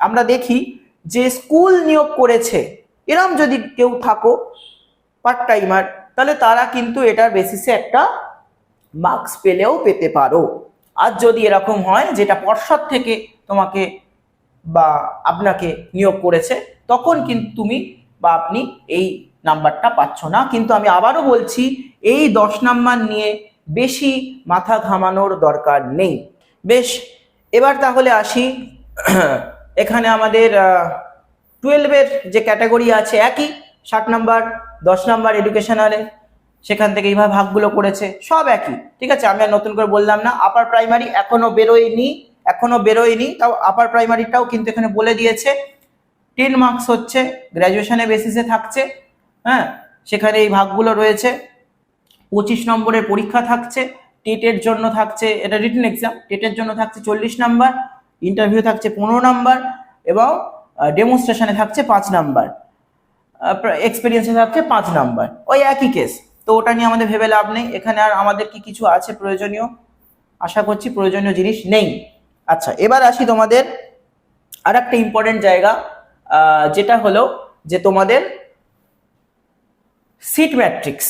আমরা দেখি যে স্কুল নিয়োগ করেছে এরম যদি কেউ থাকো পার্ট টাইমার, তাহলে তারা কিন্তু এটার বেসিসে একটা মার্কস পেলেও পেতে পারো। আর যদি এরকম হয় যেটা পর্ষদ থেকে তোমাকে বা আপনাকে নিয়োগ করেছে, তখন কিন্তু তুমি বা আপনি এই নাম্বারটা পাচ্ছ না। কিন্তু আমি আবারও বলছি এই 10 নাম্বার নিয়ে বেশি মাথা ঘামানোর দরকার নেই। বেশ, এবার তাহলে আসি এখানে আমাদের 12-এর যে ক্যাটাগরি আছে একই, 60 নাম্বার 10 নাম্বার এডুকেশনালে, সেখান থেকে এইভাবে ভাগগুলো করেছে, সব একই। ঠিক আছে, আমি আর নতুন করে বললাম না। আপার প্রাইমারি এখনো বেরোয়নি, তাও আপার প্রাইমারিটাও কিন্তু এখানে বলে দিয়েছে 10 মার্কস হচ্ছে গ্র্যাজুয়েশনের বেসিসে থাকছে। হ্যাঁ, সেখানে এই ভাগগুলো রয়েছে। 25 নম্বরের পরীক্ষা থাকছে, টেটের জন্য থাকছে, এটা রিটেন এক্সাম, টেটের জন্য থাকছে 40 নাম্বার, ইন্টারভিউ থাকছে 15 নাম্বার, এবং ডেমনস্ট্রেশনে থাকছে 5 নাম্বার, এক্সপিরিয়েন্সে থাকছে 5 নাম্বার, ওই একই কেস। তো ওটা নিয়ে আমাদের ভেবে লাভ নেই। এখানে আর আমাদের কি কিছু আছে প্রয়োজনীয়? আশা করছি প্রয়োজনীয় জিনিস নেই। আচ্ছা, এবার আসি তোমাদের আর একটা ইম্পর্টেন্ট জায়গা, যেটা হলো যে তোমাদের সিট ম্যাট্রিক্স।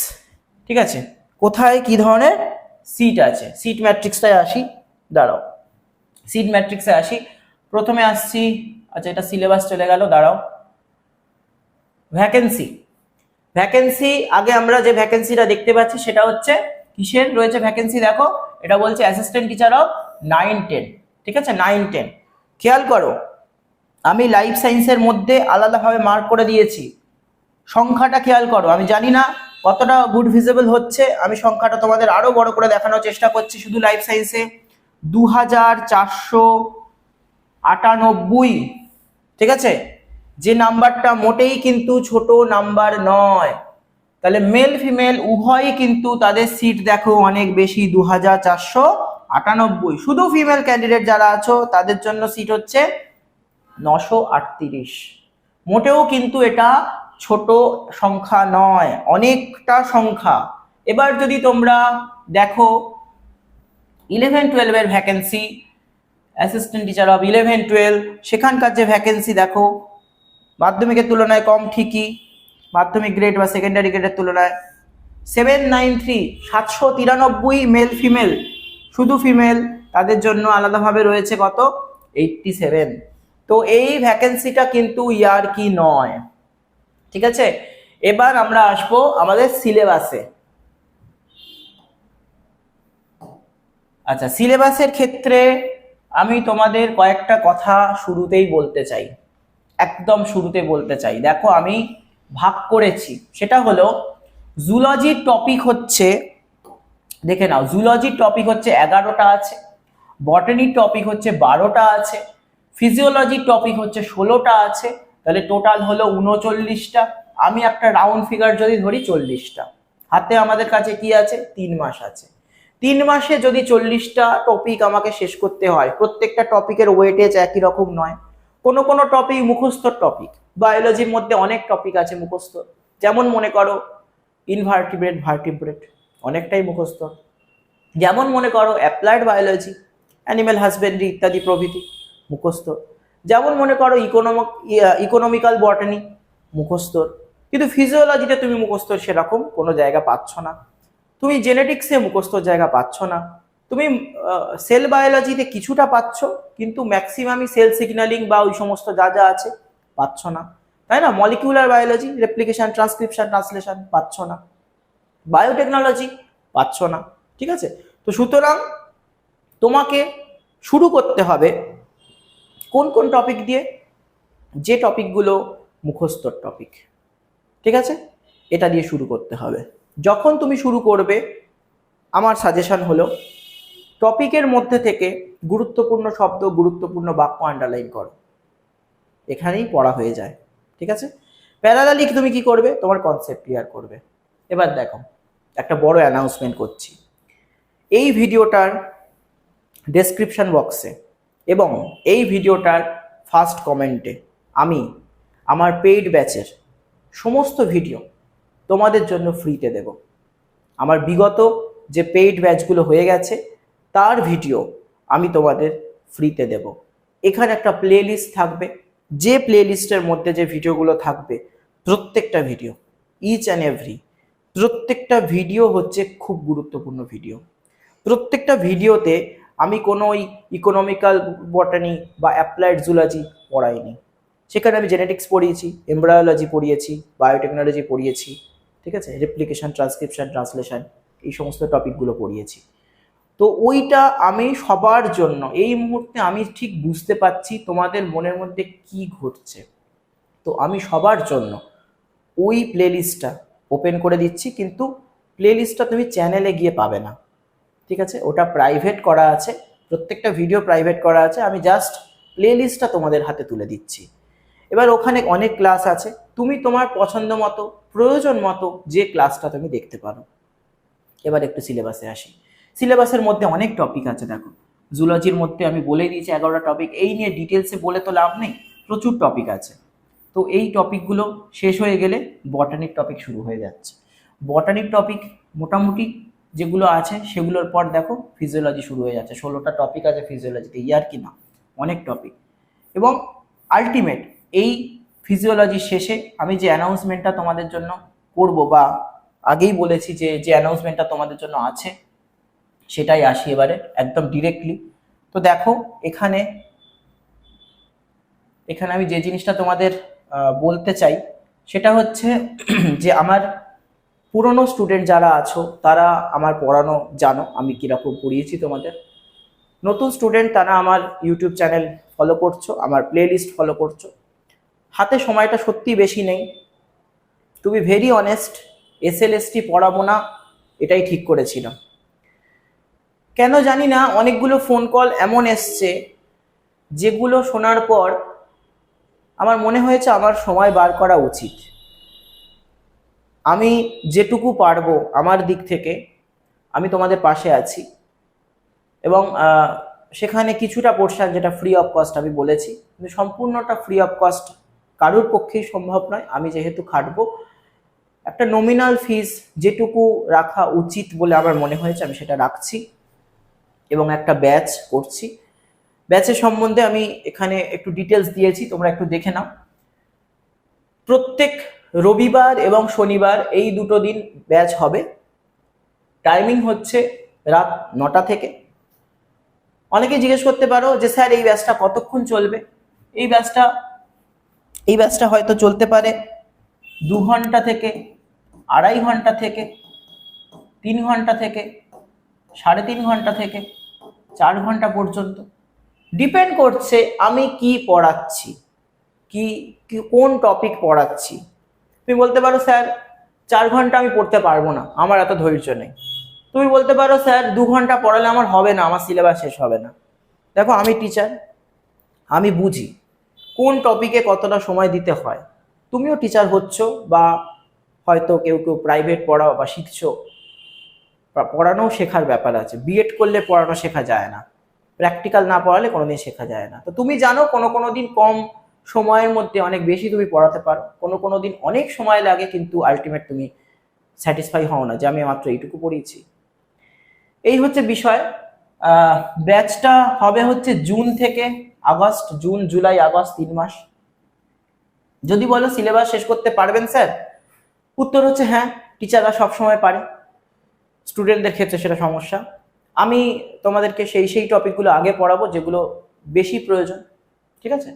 ঠিক আছে, কোথায় কি ধরনের সিট আছে, সিট ম্যাট্রিক্সটায় আসি, দাঁড়াও, সিট ম্যাট্রিক্সে আসি। প্রথমে আসছি, আচ্ছা এটা সিলেবাস চলে গেল, দাঁড়াও, ভ্যাকেন্সি। আগে আমরা যে ভ্যাকেন্সিটা দেখতে পাচ্ছি সেটা হচ্ছে কিসের রয়েছে ভ্যাকেন্সি, দেখো এটা বলছে অ্যাসিস্ট্যান্ট টিচার অফ 9-10। ঠিক আছে, 9-10 খেয়াল করো, আমি লাইফ সায়েন্সের মধ্যে আলাদাভাবে মার্ক করে দিয়েছি। সংখ্যাটা খেয়াল করো, আমি জানি না কতটা গুড ভিজিবল হচ্ছে, আমি সংখ্যাটা তোমাদের আরো বড় করে দেখানোর চেষ্টা করছি। শুধু লাইফ সায়েন্সে 2498, ঠিক আছে, যে নাম্বারটা মোটেই কিন্তু ছোট নাম্বার নয়। তাহলে মেল ফিমেল উভয়ই কিন্তু তাদের সিট দেখো অনেক বেশি, 2498। শুধু ফিমেল ক্যান্ডিডেট যারা আছো তাদের জন্য সিট হচ্ছে 938। মোটেও কিন্তু এটা ছোট সংখ্যা নয়, অনেকটা সংখ্যা। এবার যদি তোমরা দেখো 11-12 এর ভ্যাকেন্সি, অ্যাসিস্ট্যান্ট টিচার অফ 11-12, সেখানকার যে ভ্যাকেন্সি দেখো মাধ্যমিকের তুলনায় কম ঠিকই, মাধ্যমিক গ্রেড বা সেকেন্ডারি গ্রেডের তুলনায়। 793, 793 মেল ফিমেল, শুধু ফিমেল, তাদের জন্য আলাদাভাবে রয়েছে কত, 87। তো এই ভ্যাকেন্সিটা কিন্তু ইয়ার কি নয়, ঠিক আছে। এবার আমরা আসবো আমাদের সিলেবাসে। আচ্ছা, সিলেবাসের ক্ষেত্রে আমি তোমাদের কয়েকটা কথা শুরুতেই বলতে চাই, একদম শুরুতে বলতে চাই। দেখো আমি ভাগ করেছি, সেটা হলো জুলজির টপিক হচ্ছে, দেখে নাও, জুলজির টপিক হচ্ছে 11টা আছে, বটানির টপিক হচ্ছে 12টা আছে, ফিজিওলজির টপিক হচ্ছে 16টা আছে, তাহলে টোটাল হলো 39টা। আমি একটা রাউন্ড ফিগার যদি ধরি 40টা। হাতে আমাদের কাছে কি আছে, 3 মাস আছে। 3 মাসে যদি 40টা টপিক আমাকে শেষ করতে হয়, প্রত্যেকটা টপিকের ওয়েটেজ একই রকম নয়। কোনো কোনো টপিক মুখস্থর টপিক, বায়োলজির মধ্যে অনেক টপিক আছে মুখস্থ, যেমন মনে করো ইনভার্টিব্রেট ভার্টিব্রেট, অনেকটাই মুখস্থ। যেমন মনে করো অ্যাপ্লাইড বায়োলজি, অ্যানিম্যাল হাজবেন্ডারি ইত্যাদি প্রভৃতি মুখস্থ। যেমন মনে করো ইকোনমিক্যাল বটানি মুখস্থ। কিন্তু ফিজিওলজিতে তুমি মুখস্থর সেরকম কোনো জায়গা পাচ্ছ না, তুমি জেনেটিক্সে মুখস্থর জায়গা পাচ্ছ না, তুমি সেল বায়োলজিতে কিছুটা পাচ্ছ, কিন্তু ম্যাক্সিমামই সেল সিগন্যালিং বা ওই সমস্ত যা যা আছে পাচ্ছ না, তাই না। Molecular biology, replication, transcription, translation পাচ্ছ না, বায়োটেকনোলজি পাচ্ছ না, ঠিক আছে। তো সুতরাং তোমাকে শুরু করতে হবে কোন কোন টপিক দিয়ে, যে টপিকগুলো মুখস্থর টপিক, ঠিক আছে, এটা দিয়ে শুরু করতে হবে। যখন তুমি শুরু করবে, আমার সাজেশন হলো টপিকের মধ্যে থেকে গুরুত্বপূর্ণ শব্দ, গুরুত্বপূর্ণ বাক্য আন্ডারলাইন করো, এখানেই পড়া হয়ে যায়, ঠিক আছে। প্যারালালি তুমি কি করবে, তোমার কনসেপ্ট ক্লিয়ার করবে। এবার দেখো, একটা বড় অ্যানাউন্সমেন্ট করছি। এই ভিডিওটার ডেসক্রিপশন বক্সে এবং এই ভিডিওটার ফার্স্ট কমেন্টে আমি আমার পেইড ব্যাচের সমস্ত ভিডিও তোমাদের জন্য ফ্রিতে দেব। আমার বিগত যে পেইড ব্যাচগুলো হয়ে গেছে তার ভিডিও আমি তোমাদের ফ্রিতে দেব। এখানে একটা প্লে লিস্ট থাকবে, যে প্লে লিস্টের মধ্যে যে ভিডিওগুলো থাকবে, প্রত্যেকটা ভিডিও, ইচ অ্যান্ড এভরি, প্রত্যেকটা ভিডিও হচ্ছে খুব গুরুত্বপূর্ণ ভিডিও। প্রত্যেকটা ভিডিওতে আমি কোনো ওই ইকোনমিক্যাল বটানি বা অ্যাপ্লাইড জুলজি পড়াইনি, সেখানে আমি জেনেটিক্স পড়িয়েছি, এমব্রায়োলজি পড়িয়েছি, বায়োটেকনোলজি পড়িয়েছি, ঠিক আছে, রেপ্লিকেশন, ট্রান্সক্রিপশন, ট্রান্সলেশন, এই সমস্ত টপিকগুলো পড়িয়েছি। তো ওইটা আমি সবার জন্য, এই মুহূর্তে আমি ঠিক বুঝতে পারছি তোমাদের মনের মধ্যে কি ঘটছে, তো আমি সবার জন্য ওই প্লেলিস্টটা ওপেন করে দিচ্ছি। কিন্তু প্লেলিস্টটা তুমি চ্যানেলে গিয়ে পাবে না, ঠিক আছে, ওটা প্রাইভেট করা আছে, প্রত্যেকটা ভিডিও প্রাইভেট করা আছে, আমি জাস্ট প্লেলিস্টটা তোমাদের হাতে তুলে দিচ্ছি। এবার ওখানে অনেক ক্লাস আছে, তুমি তোমার পছন্দ মতো, প্রয়োজন মতো যে ক্লাসটা তুমি দেখতে পারো। এবার একটু সিলেবাসে আসি। সিলেবাসের মধ্যে অনেক টপিক আছে, দেখো জুলজির মধ্যে আমি বলে দিয়েছি 11টা টপিক, এই নিয়ে ডিটেলসে বলে তো লাভ নেই, প্রচুর টপিক আছে। তো এই টপিকগুলো শেষ হয়ে গেলে বটানির টপিক শুরু হয়ে যাচ্ছে। বটানির টপিক মোটামুটি যেগুলো আছে সেগুলোর পর দেখো ফিজিওলজি শুরু হয়ে যাচ্ছে, 16টা টপিক আছে ফিজিওলজিতে, ইয়ার কি না, অনেক টপিক। এবং আলটিমেট এই ফিজিওলজির শেষে আমি যে অ্যানাউন্সমেন্টটা তোমাদের জন্য করব, বা আগেই বলেছি যে যে অ্যানাউন্সমেন্টটা তোমাদের জন্য আছে সেটাই আসি এবারে একদম ডিরেক্টলি। তো দেখো এখানে আমি যে জিনিসটা তোমাদের বলতে চাই সেটা হচ্ছে যে আমার পুরনো স্টুডেন্ট যারা আছো তারা আমার পড়ানো জানো, আমি কীরকম পড়িয়েছি তোমাদের। নতুন স্টুডেন্ট তারা আমার ইউটিউব চ্যানেল ফলো করছো, আমার প্লে লিস্ট ফলো করছো। হাতে সময়টা সত্যি বেশি নেই, to be very honest, SLST পড়াবো না এটাই ঠিক করেছিলাম। কেন জানি না অনেকগুলো ফোন কল এমন এসছে যেগুলো শোনার পর আমার মনে হয়েছে আমার সময় বার করা উচিত। আমি যেটুকু পারবো আমার দিক থেকে আমি তোমাদের পাশে আছি, এবং সেখানে কিছুটা পোর্শন যেটা ফ্রি অফ কস্ট আমি বলেছি, কিন্তু সম্পূর্ণটা ফ্রি অফ কস্ট কারোর পক্ষেই সম্ভব নয়। আমি যেহেতু খাটবো, একটা নমিনাল ফিস যেটুকু রাখা উচিত বলে আমার মনে হয়েছে আমি সেটা রাখছি, এবং একটা ব্যাচ করছি। ব্যাচের সম্বন্ধে আমি এখানে একটু ডিটেলস দিয়েছি, তোমরা একটু দেখে নাও। প্রত্যেক রবিবার এবং শনিবার এই দুটো দিন ব্যাচ হবে। টাইমিং হচ্ছে রাত 9টা থেকে। অনেকে জিজ্ঞেস করতে পারো যে স্যার এই ব্যাচটা কতক্ষণ চলবে। এই ব্যাচটা হয়তো চলতে পারে 2 ঘন্টা থেকে, 2.5 ঘন্টা থেকে, 3 ঘন্টা থেকে, 3.5 ঘন্টা থেকে 4 ঘন্টা পর্যন্ত। ডিপেন্ড করছে আমি কি পড়াচ্ছি, কোন টপিক পড়াচ্ছি। তুমি বলতে পারো স্যার 4 ঘন্টা আমি পড়তে পারবো না, আমার এত ধৈর্য নেই। তুমি বলতে পারো স্যার 2 ঘন্টা পড়ালে আমার হবে না, আমার সিলেবাস শেষ হবে না। দেখো, আমি টিচার, আমি বুঝি কোন টপিকে কতটা সময় দিতে হয়। তুমিও টিচার হচ্ছ, বা হয়তো কেউ প্রাইভেট পড়াও বা শিখছো, পড়ানো শেখার ব্যাপার আছে। বিএড করলে পড়ানো শেখা যায় না, প্র্যাকটিক্যাল না পড়ালে কোনোদিন শেখা যায় না। তো তুমি জানো কোনো দিন কম সময়ের মধ্যে অনেক বেশি তুমি পড়াতে পারো, কোনো দিন অনেক সময় লাগে, কিন্তু আলটিমেট তুমি স্যাটিসফাই হও না যে আমি মাত্র এইটুকু পড়িয়েছি। এই হচ্ছে বিষয়। ব্যাচটা হবে হচ্ছে জুন থেকে আগস্ট, জুন জুলাই আগস্ট 3 মাস। যদি বলো সিলেবাস শেষ করতে পারবেন স্যার, উত্তর হচ্ছে হ্যাঁ, টিচাররা সবসময় পারে, স্টুডেন্টদের ক্ষেত্রে সেটা সমস্যা। আমি তোমাদেরকে সেই টপিকগুলো আগে পড়াবো যেগুলো বেশি প্রয়োজন, ঠিক আছে?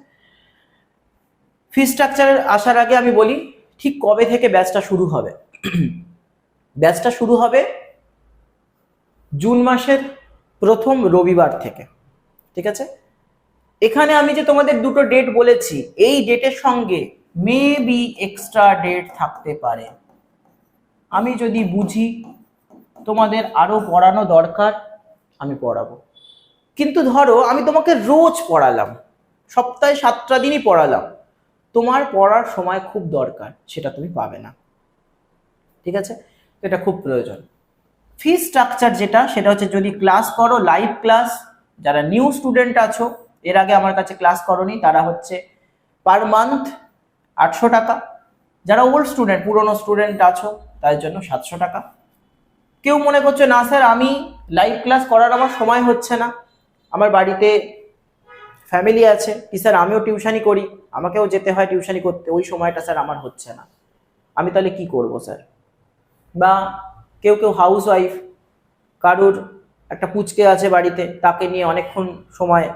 ফি স্ট্রাকচারের আসার আগে আমি বলি ঠিক কবে থেকে ব্যাচটা শুরু হবে। ব্যাচটা শুরু হবে জুন মাসের প্রথম রবিবার থেকে, ঠিক আছে? এখানে আমি যে তোমাদের দুটো ডেট বলেছি, এই ডেটের সঙ্গে মেবি এক্সট্রা ডেট থাকতে পারে। আমি যদি বুঝি তোমাদের আরো পড়ানো দরকার, আমি পড়াবো। কিন্তু ধরো আমি তোমাকে রোজ পড়ালাম, সপ্তাহে 7টা দিনই পড়ালাম, তোমার পড়ার সময় খুব দরকার, সেটা তুমি পাবে না, ঠিক আছে? এটা খুব প্রয়োজন। ফি স্ট্রাকচার যেটা, সেটা হচ্ছে যদি ক্লাস করো, লাইভ ক্লাস, যারা নিউ স্টুডেন্ট আছো, এর আগে আমার কাছে ক্লাস করোনি, তারা হচ্ছে পার মান্থ 800 টাকা। যারা ওল্ড স্টুডেন্ট, পুরনো স্টুডেন্ট আছো, তার জন্য 700 টাকা। কেউ মনে করছে না স্যার আমি লাইভ ক্লাস করার আমার সময় হচ্ছে না, আমার বাড়িতে ফ্যামিলি আছে, কি স্যার আমিও টিউশনি করি, আমাকেও যেতে হয় টিউশনি করতে, ওই সময়টা স্যার আমার হচ্ছে না, আমি তাহলে কি করব স্যার? বা কেউ হাউস ওয়াইফ, কারুর একটা পুচকে আছে বাড়িতে, তাকে নিয়ে অনেকক্ষণ সময়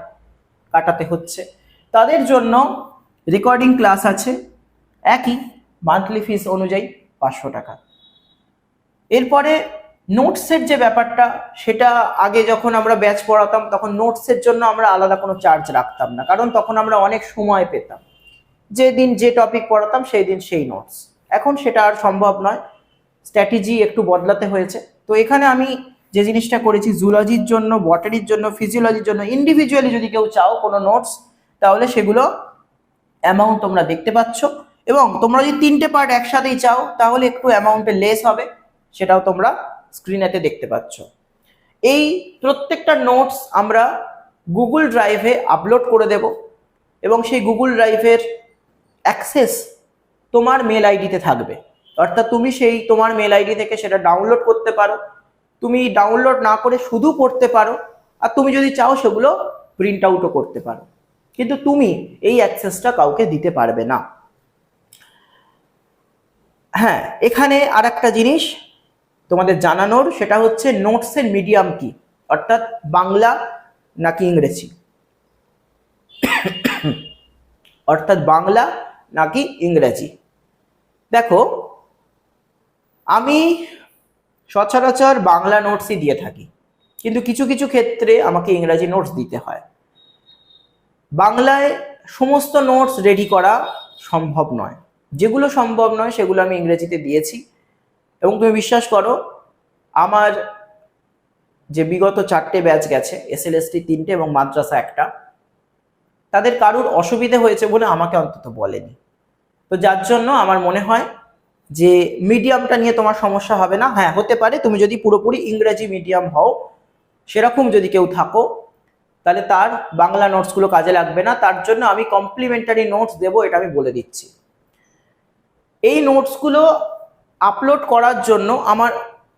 কাটাতে হচ্ছে, তাদের জন্য রেকর্ডিং ক্লাস আছে, একই মান্থলি ফিস অনুযায়ী 500 টাকা। এরপরে নোটসের যে ব্যাপারটা, সেটা আগে যখন আমরা ব্যাচ পড়াতাম তখন নোটসের জন্য আমরা আলাদা কোনো চার্জ রাখতাম না, কারণ তখন আমরা অনেক সময় পেতাম, যেদিন যে টপিক পড়াতাম সেই দিন সেই নোটস। এখন সেটা আর সম্ভব নয়, স্ট্র্যাটেজি একটু বদলাতে হয়েছে। তো এখানে আমি যে জিনিসটা করেছি, জুলজির জন্য, বটানির জন্য, ফিজিওলজির জন্য ইন্ডিভিজুয়ালি যদি কেউ চাও কোনো নোটস, তাহলে সেগুলো অ্যামাউন্ট তোমরা দেখতে পাচ্ছ। এবং তোমরা যদি 3টে পার্ট একসাথেই চাও তাহলে একটু অ্যামাউন্টে লেস হবে, সেটাও তোমরা স্ক্রিনেতে দেখতে পাচ্ছ। এই প্রত্যেকটা নোটস আমরা গুগল ড্রাইভে আপলোড করে দেব, এবং সেই গুগল ড্রাইভের অ্যাক্সেস তোমার মেল আইডিতে থাকবে, অর্থাৎ তুমি সেই তোমার মেল আইডি থেকে সেটা ডাউনলোড করতে পারো। তুমি ডাউনলোড না করে শুধু পড়তে পারো, আর তুমি যদি চাও সেগুলো প্রিন্ট আউটও করতে পারো, কিন্তু তুমি এই অ্যাক্সেসটা কাউকে দিতে পারবে না। হ্যাঁ, এখানে আর একটা জিনিস তোমাদের জানানোর, সেটা হচ্ছে নোটসের মিডিয়াম কি, অর্থাৎ বাংলা নাকি ইংরেজি, অর্থাৎ বাংলা নাকি ইংরেজি। দেখো, আমি সচরাচর বাংলা নোটসই দিয়ে থাকি, কিন্তু কিছু কিছু ক্ষেত্রে আমাকে ইংরাজি নোটস দিতে হয়। বাংলায় সমস্ত নোটস রেডি করা সম্ভব নয়, যেগুলো সম্ভব নয় সেগুলো আমি ইংরেজিতে দিয়েছি। এবং তুমি বিশ্বাস করো, আমার যে বিগত 4টে ব্যাচ গেছে, SLST 3টে এবং মাদ্রাসা 1টা, তাদের কারুর অসুবিধে হয়েছে বলে আমাকে অন্তত বলেনি। তো যার জন্য আমার মনে হয় যে মিডিয়ামটা নিয়ে তোমার সমস্যা হবে না। হ্যাঁ, হতে পারে তুমি যদি পুরোপুরি ইংরেজি মিডিয়াম হও, সেরকম যদি কেউ থাকো, তাহলে তার বাংলা নোটসগুলো কাজে লাগবে না। তার জন্য আমি কমপ্লিমেন্টারি নোটস দেবো, এটা আমি বলে দিচ্ছি। এই নোটসগুলো আপলোড করার জন্য আমার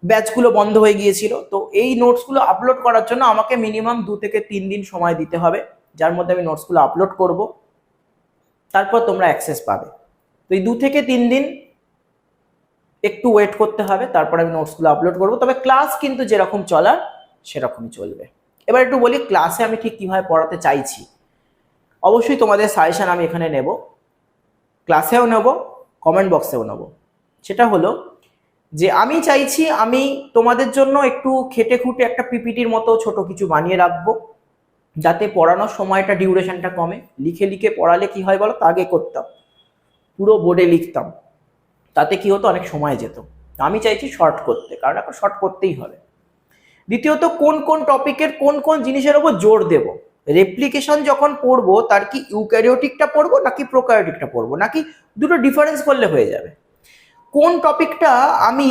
ব্যাচগুলো বন্ধ হয়ে গিয়েছিল, তো এই নোটসগুলো আপলোড করার জন্য আমাকে মিনিমাম 2 থেকে 3 দিন সময় দিতে হবে, যার মধ্যে আমি নোটসগুলো আপলোড করব, তারপর তোমরা অ্যাক্সেস পাবে। তো এই 2 থেকে 3 দিন একটু ওয়েট করতে হবে, তারপর আমি নোটসগুলো আপলোড করব। তবে ক্লাস কিন্তু যেরকম চলার সেরকমই চলবে। এবার একটু বলি ক্লাসে আমি ঠিক কিভাবে পড়াতে চাইছি। অবশ্যই তোমাদের সাজেশন আমি এখানে নেব, ক্লাসেও নেব, কমেন্ট বক্সেও নেব। সেটা হলো যে আমি চাইছি আমি তোমাদের জন্য একটু খেটে খুঁটে একটা পিপিটির মতো ছোট কিছু বানিয়ে রাখবো, যাতে পড়ানোর সময়টা ডিউরেশনটা কমে। লিখে লিখে পড়ালে কি হয় বলো, আগে করতাম পুরো বোর্ডে লিখতাম, তাতে কি হতো অনেক সময় যেত। আমি চাইছি শর্ট করতে, কারণ এখন শর্ট করতেই হবে। দ্বিতীয়ত কোন কোন টপিকের কোন কোন জিনিসের উপর জোর দেব। রেপ্লিকেশন যখন পড়বো তার কি ইউক্যারিওটিকটা পড়বো নাকি প্রোক্যারিওটিকটা পড়বো, নাকি দুটো ডিফারেন্স করলে হয়ে যাবে। কোন টপিকটা আমি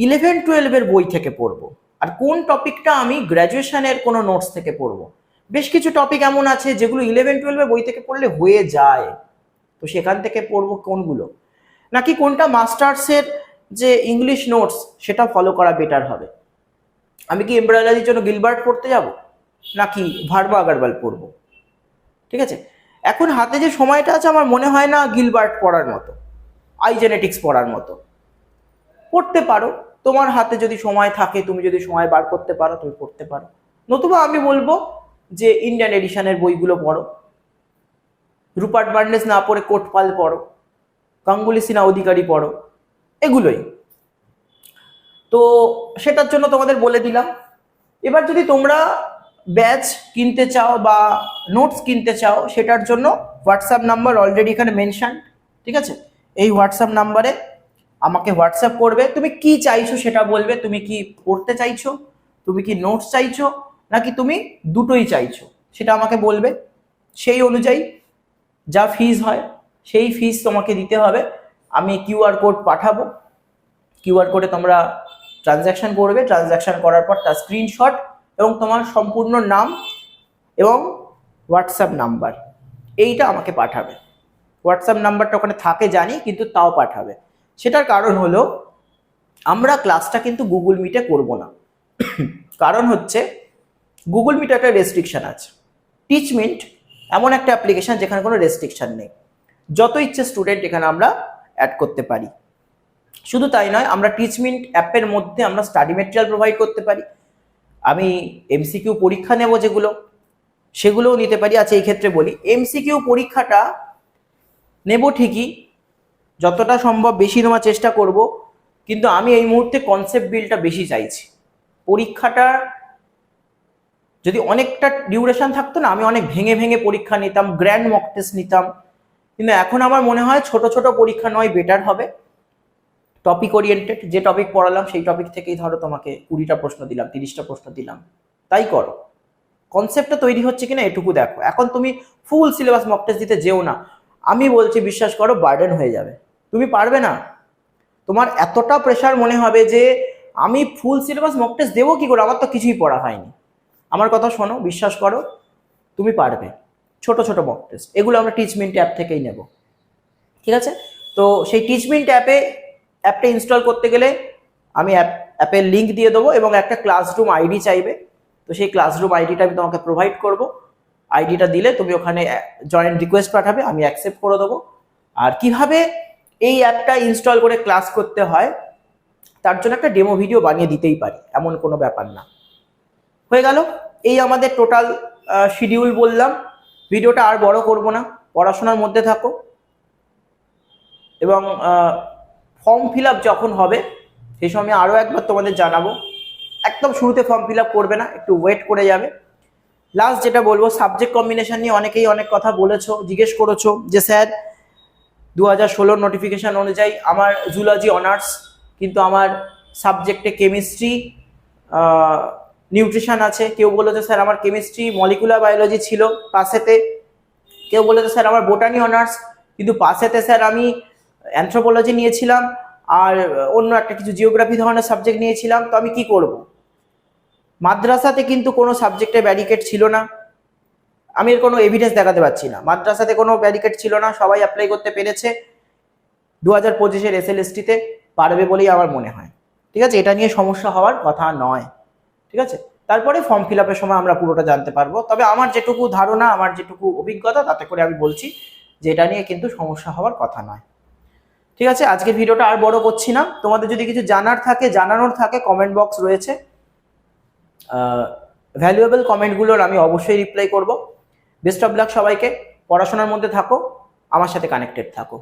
11-12 বই থেকে পড়বো, আর কোন টপিকটা আমি গ্র্যাজুয়েশনের কোনো নোটস থেকে পড়বো। বেশ কিছু টপিক এমন আছে যেগুলো 11-12 বই থেকে পড়লে হয়ে যায়, তো সেখান থেকে পড়বো কোনগুলো, নাকি কোনটা মাস্টার্সের যে ইংলিশ নোটস সেটা ফলো করা বেটার হবে। আমি কি এমব্রয়ডারির জন্য গিলবার্ট পড়তে যাব, নাকি ভার্বা আগারওয়াল পড়বো। ঠিক আছে, এখন হাতে যে সময়টা আছে আমার মনে হয় না গিলবার্ট পড়ার মতো, আইজেনেটিক্স পড়ার মতো। পড়তে পারো, তোমার হাতে যদি সময় থাকে, তুমি যদি সময় বার করতে পারো তুমি পড়তে পারো। নতুবা আমি বলবো যে ইন্ডিয়ান এডিশনের বইগুলো পড়ো, রুপার্ট বার্নেস না পড়ে কোটপাল পড়ো, গাঙ্গুলি সিনহা অধিকারী পড়ো, এগুলোই। তো সেটার জন্য তোমাদের বলে দিলাম। এবার যদি তোমরা ব্যাচ কিনতে চাও বা নোটস কিনতে চাও, সেটার জন্য হোয়াটসঅ্যাপ নাম্বার অলরেডি এখানে মেনশন, ঠিক আছে। এই হোয়াটসঅ্যাপ নাম্বারে আমাকে হোয়াটসঅ্যাপ করবে, তুমি কি চাইছো সেটা বলবে। তুমি কি পড়তে চাইছো, তুমি কি নোটস চাইছো, নাকি তুমি দুটোই চাইছো, সেটা আমাকে বলবে। সেই অনুযায়ী যা ফিস হয় সেই ফিস তোমাকে দিতে হবে। আমি কিউআর কোড পাঠাবো, কিউআর কোডে তোমরা ট্রানজ্যাকশন করবে, ট্রানজ্যাকশন করার পর তার স্ক্রিনশট এবং তোমার সম্পূর্ণ নাম এবং হোয়াটসঅ্যাপ নাম্বার এইটা আমাকে পাঠাবে। হোয়াটসঅ্যাপ নাম্বারটা ওখানে থাকে জানি, কিন্তু তাও পাঠাবে। সেটার কারণ হলো আমরা ক্লাসটা কিন্তু গুগল মিটে করব না। কারণ হচ্ছে গুগল মিটে একটা রেস্ট্রিকশন আছে। টিচমিন্ট এমন একটা অ্যাপ্লিকেশন যেখানে কোনো রেস্ট্রিকশন নেই, যত ইচ্ছে স্টুডেন্ট এখানে আমরা অ্যাড করতে পারি। শুধু তাই নয়, আমরা টিচমিন্ট অ্যাপের মধ্যে আমরা স্টাডি মেটেরিয়াল প্রোভাইড করতে পারি। আমি এমসিকিউ পরীক্ষা নেব যেগুলো, সেগুলোও নিতে পারি। আচ্ছা, এই ক্ষেত্রে বলি এমসিকিউ পরীক্ষাটা নেব ঠিকই, যতটা সম্ভব বেশি নেওয়ার চেষ্টা করব, কিন্তু আমি এই মুহূর্তে কনসেপ্ট বিলটা বেশি চাইছি। পরীক্ষাটা যদি অনেকটা ডিউরেশন থাকতো না, আমি অনেক ভেঙে ভেঙে পরীক্ষা নিতাম, গ্র্যান্ড মক টেস্ট নিতাম, কিন্তু এখন আমার মনে হয় ছোট ছোট পরীক্ষা নয় বেটার হবে। টপিক ওরিয়েন্টেড, যে টপিক পড়ালাম সেই টপিক থেকেই ধরো তোমাকে 20টা প্রশ্ন দিলাম, 30টা প্রশ্ন দিলাম, তাই করো। কনসেপ্টটা তৈরি হচ্ছে কিনা এটুকু দেখো। এখন তুমি ফুল সিলেবাস মক টেস্ট দিতে যেও না, আমি বলছি বিশ্বাস করো বার্ডেন হয়ে যাবে, তুমি পারবে না। তোমার এতটা প্রেশার মনে হবে যে আমি ফুল সিলেবাস মক টেস্ট দেবো কি করে, আমার তো কিছুই পড়া হয়নি। আমার কথা শোনো, বিশ্বাস করো তুমি পারবে। ছোট ছোট মক টেস্ট এগুলো আমরা টিচমিন্ট অ্যাপ থেকেই নেব, ঠিক আছে। তো সেই টিচমিন্ট অ্যাপটা ইনস্টল করতে গেলে আমি অ্যাপের লিঙ্ক দিয়ে দেবো এবং একটা ক্লাসরুম আইডি চাইবে। তো সেই ক্লাসরুম আইডিটা আমি তোমাকে প্রোভাইড করব। আইডিটা দিলে তুমি ওখানে জয়েন রিকোয়েস্ট পাঠাবে, আমি অ্যাকসেপ্ট করে দেবো। আর কিভাবে এই অ্যাপটা ইনস্টল করে ক্লাস করতে হয় তার জন্য একটা ডেমো ভিডিও বানিয়ে দিতেই পারি, এমন কোনো ব্যাপার না। হয়ে গেল, এই আমাদের টোটাল শিডিউল বললাম। ভিডিওটা আর বড় করব না, পড়াশোনার মধ্যে থাকো। এবং ফর্ম ফিল আপ যখন হবে সেই সময় আরও একবার তোমাদের জানাবো। একদম শুরুতে ফর্ম ফিল আপ করবে না, একটু ওয়েট করে যাবে। লাস্ট যেটা বলবো, সাবজেক্ট কম্বিনেশন নিয়ে অনেকেই অনেক কথা বলেছো, জিজ্ঞেস করেছো যে স্যার 2016 নোটিফিকেশান অনুযায়ী আমার জুলজি অনার্স, কিন্তু আমার সাবজেক্টে কেমিস্ট্রি নিউট্রিশন আছে। কেউ বলেছে স্যার আমার কেমিস্ট্রি মলিকুলার বায়োলজি ছিল পাশেতে। কেউ বলেছে স্যার আমার বোটানি অনার্স, কিন্তু পাশেতে স্যার আমি অ্যানথ্রোপোলজি নিয়েছিলাম আর অন্য একটা কিছু জিওগ্রাফি ধরনের সাবজেক্ট নিয়েছিলাম, তো আমি কি করব। মাদ্রাসাতে কিন্তু কোনো সাবজেক্টে ব্যারিকেড ছিল না, আমি এর কোনো এভিডেন্স দেখাতে পারছি না। মাদ্রাসাতে কোনো ব্যারিকেড ছিল না, সবাই অ্যাপ্লাই করতে পেরেছে 2025-এর SLST-তে পারবে বলেই আমার মনে হয়। ঠিক আছে, এটা নিয়ে সমস্যা হওয়ার কথা নয়। ঠিক আছে, তারপরে ফর্ম ফিল আপের সময় আমরা পুরোটা জানতে পারবো। তবে আমার যেটুকু ধারণা, আমার যেটুকু অভিজ্ঞতা, তাতে করে আমি বলছি যে এটা নিয়ে কিন্তু সমস্যা হওয়ার কথা নয়। ঠিক আছে, আজকের ভিডিওটা আর বড় করছি না। তোমাদের যদি কিছু জানার থাকে, জানানোর থাকে, কমেন্ট বক্স রয়েছে, ভ্যালুয়েবল কমেন্টগুলোর আমি অবশ্যই রিপ্লাই করব। বেস্ট অফ লাক সবাইকে, পড়াশোনার মধ্যে থাকো, আমার সাথে কানেক্টেড থাকো।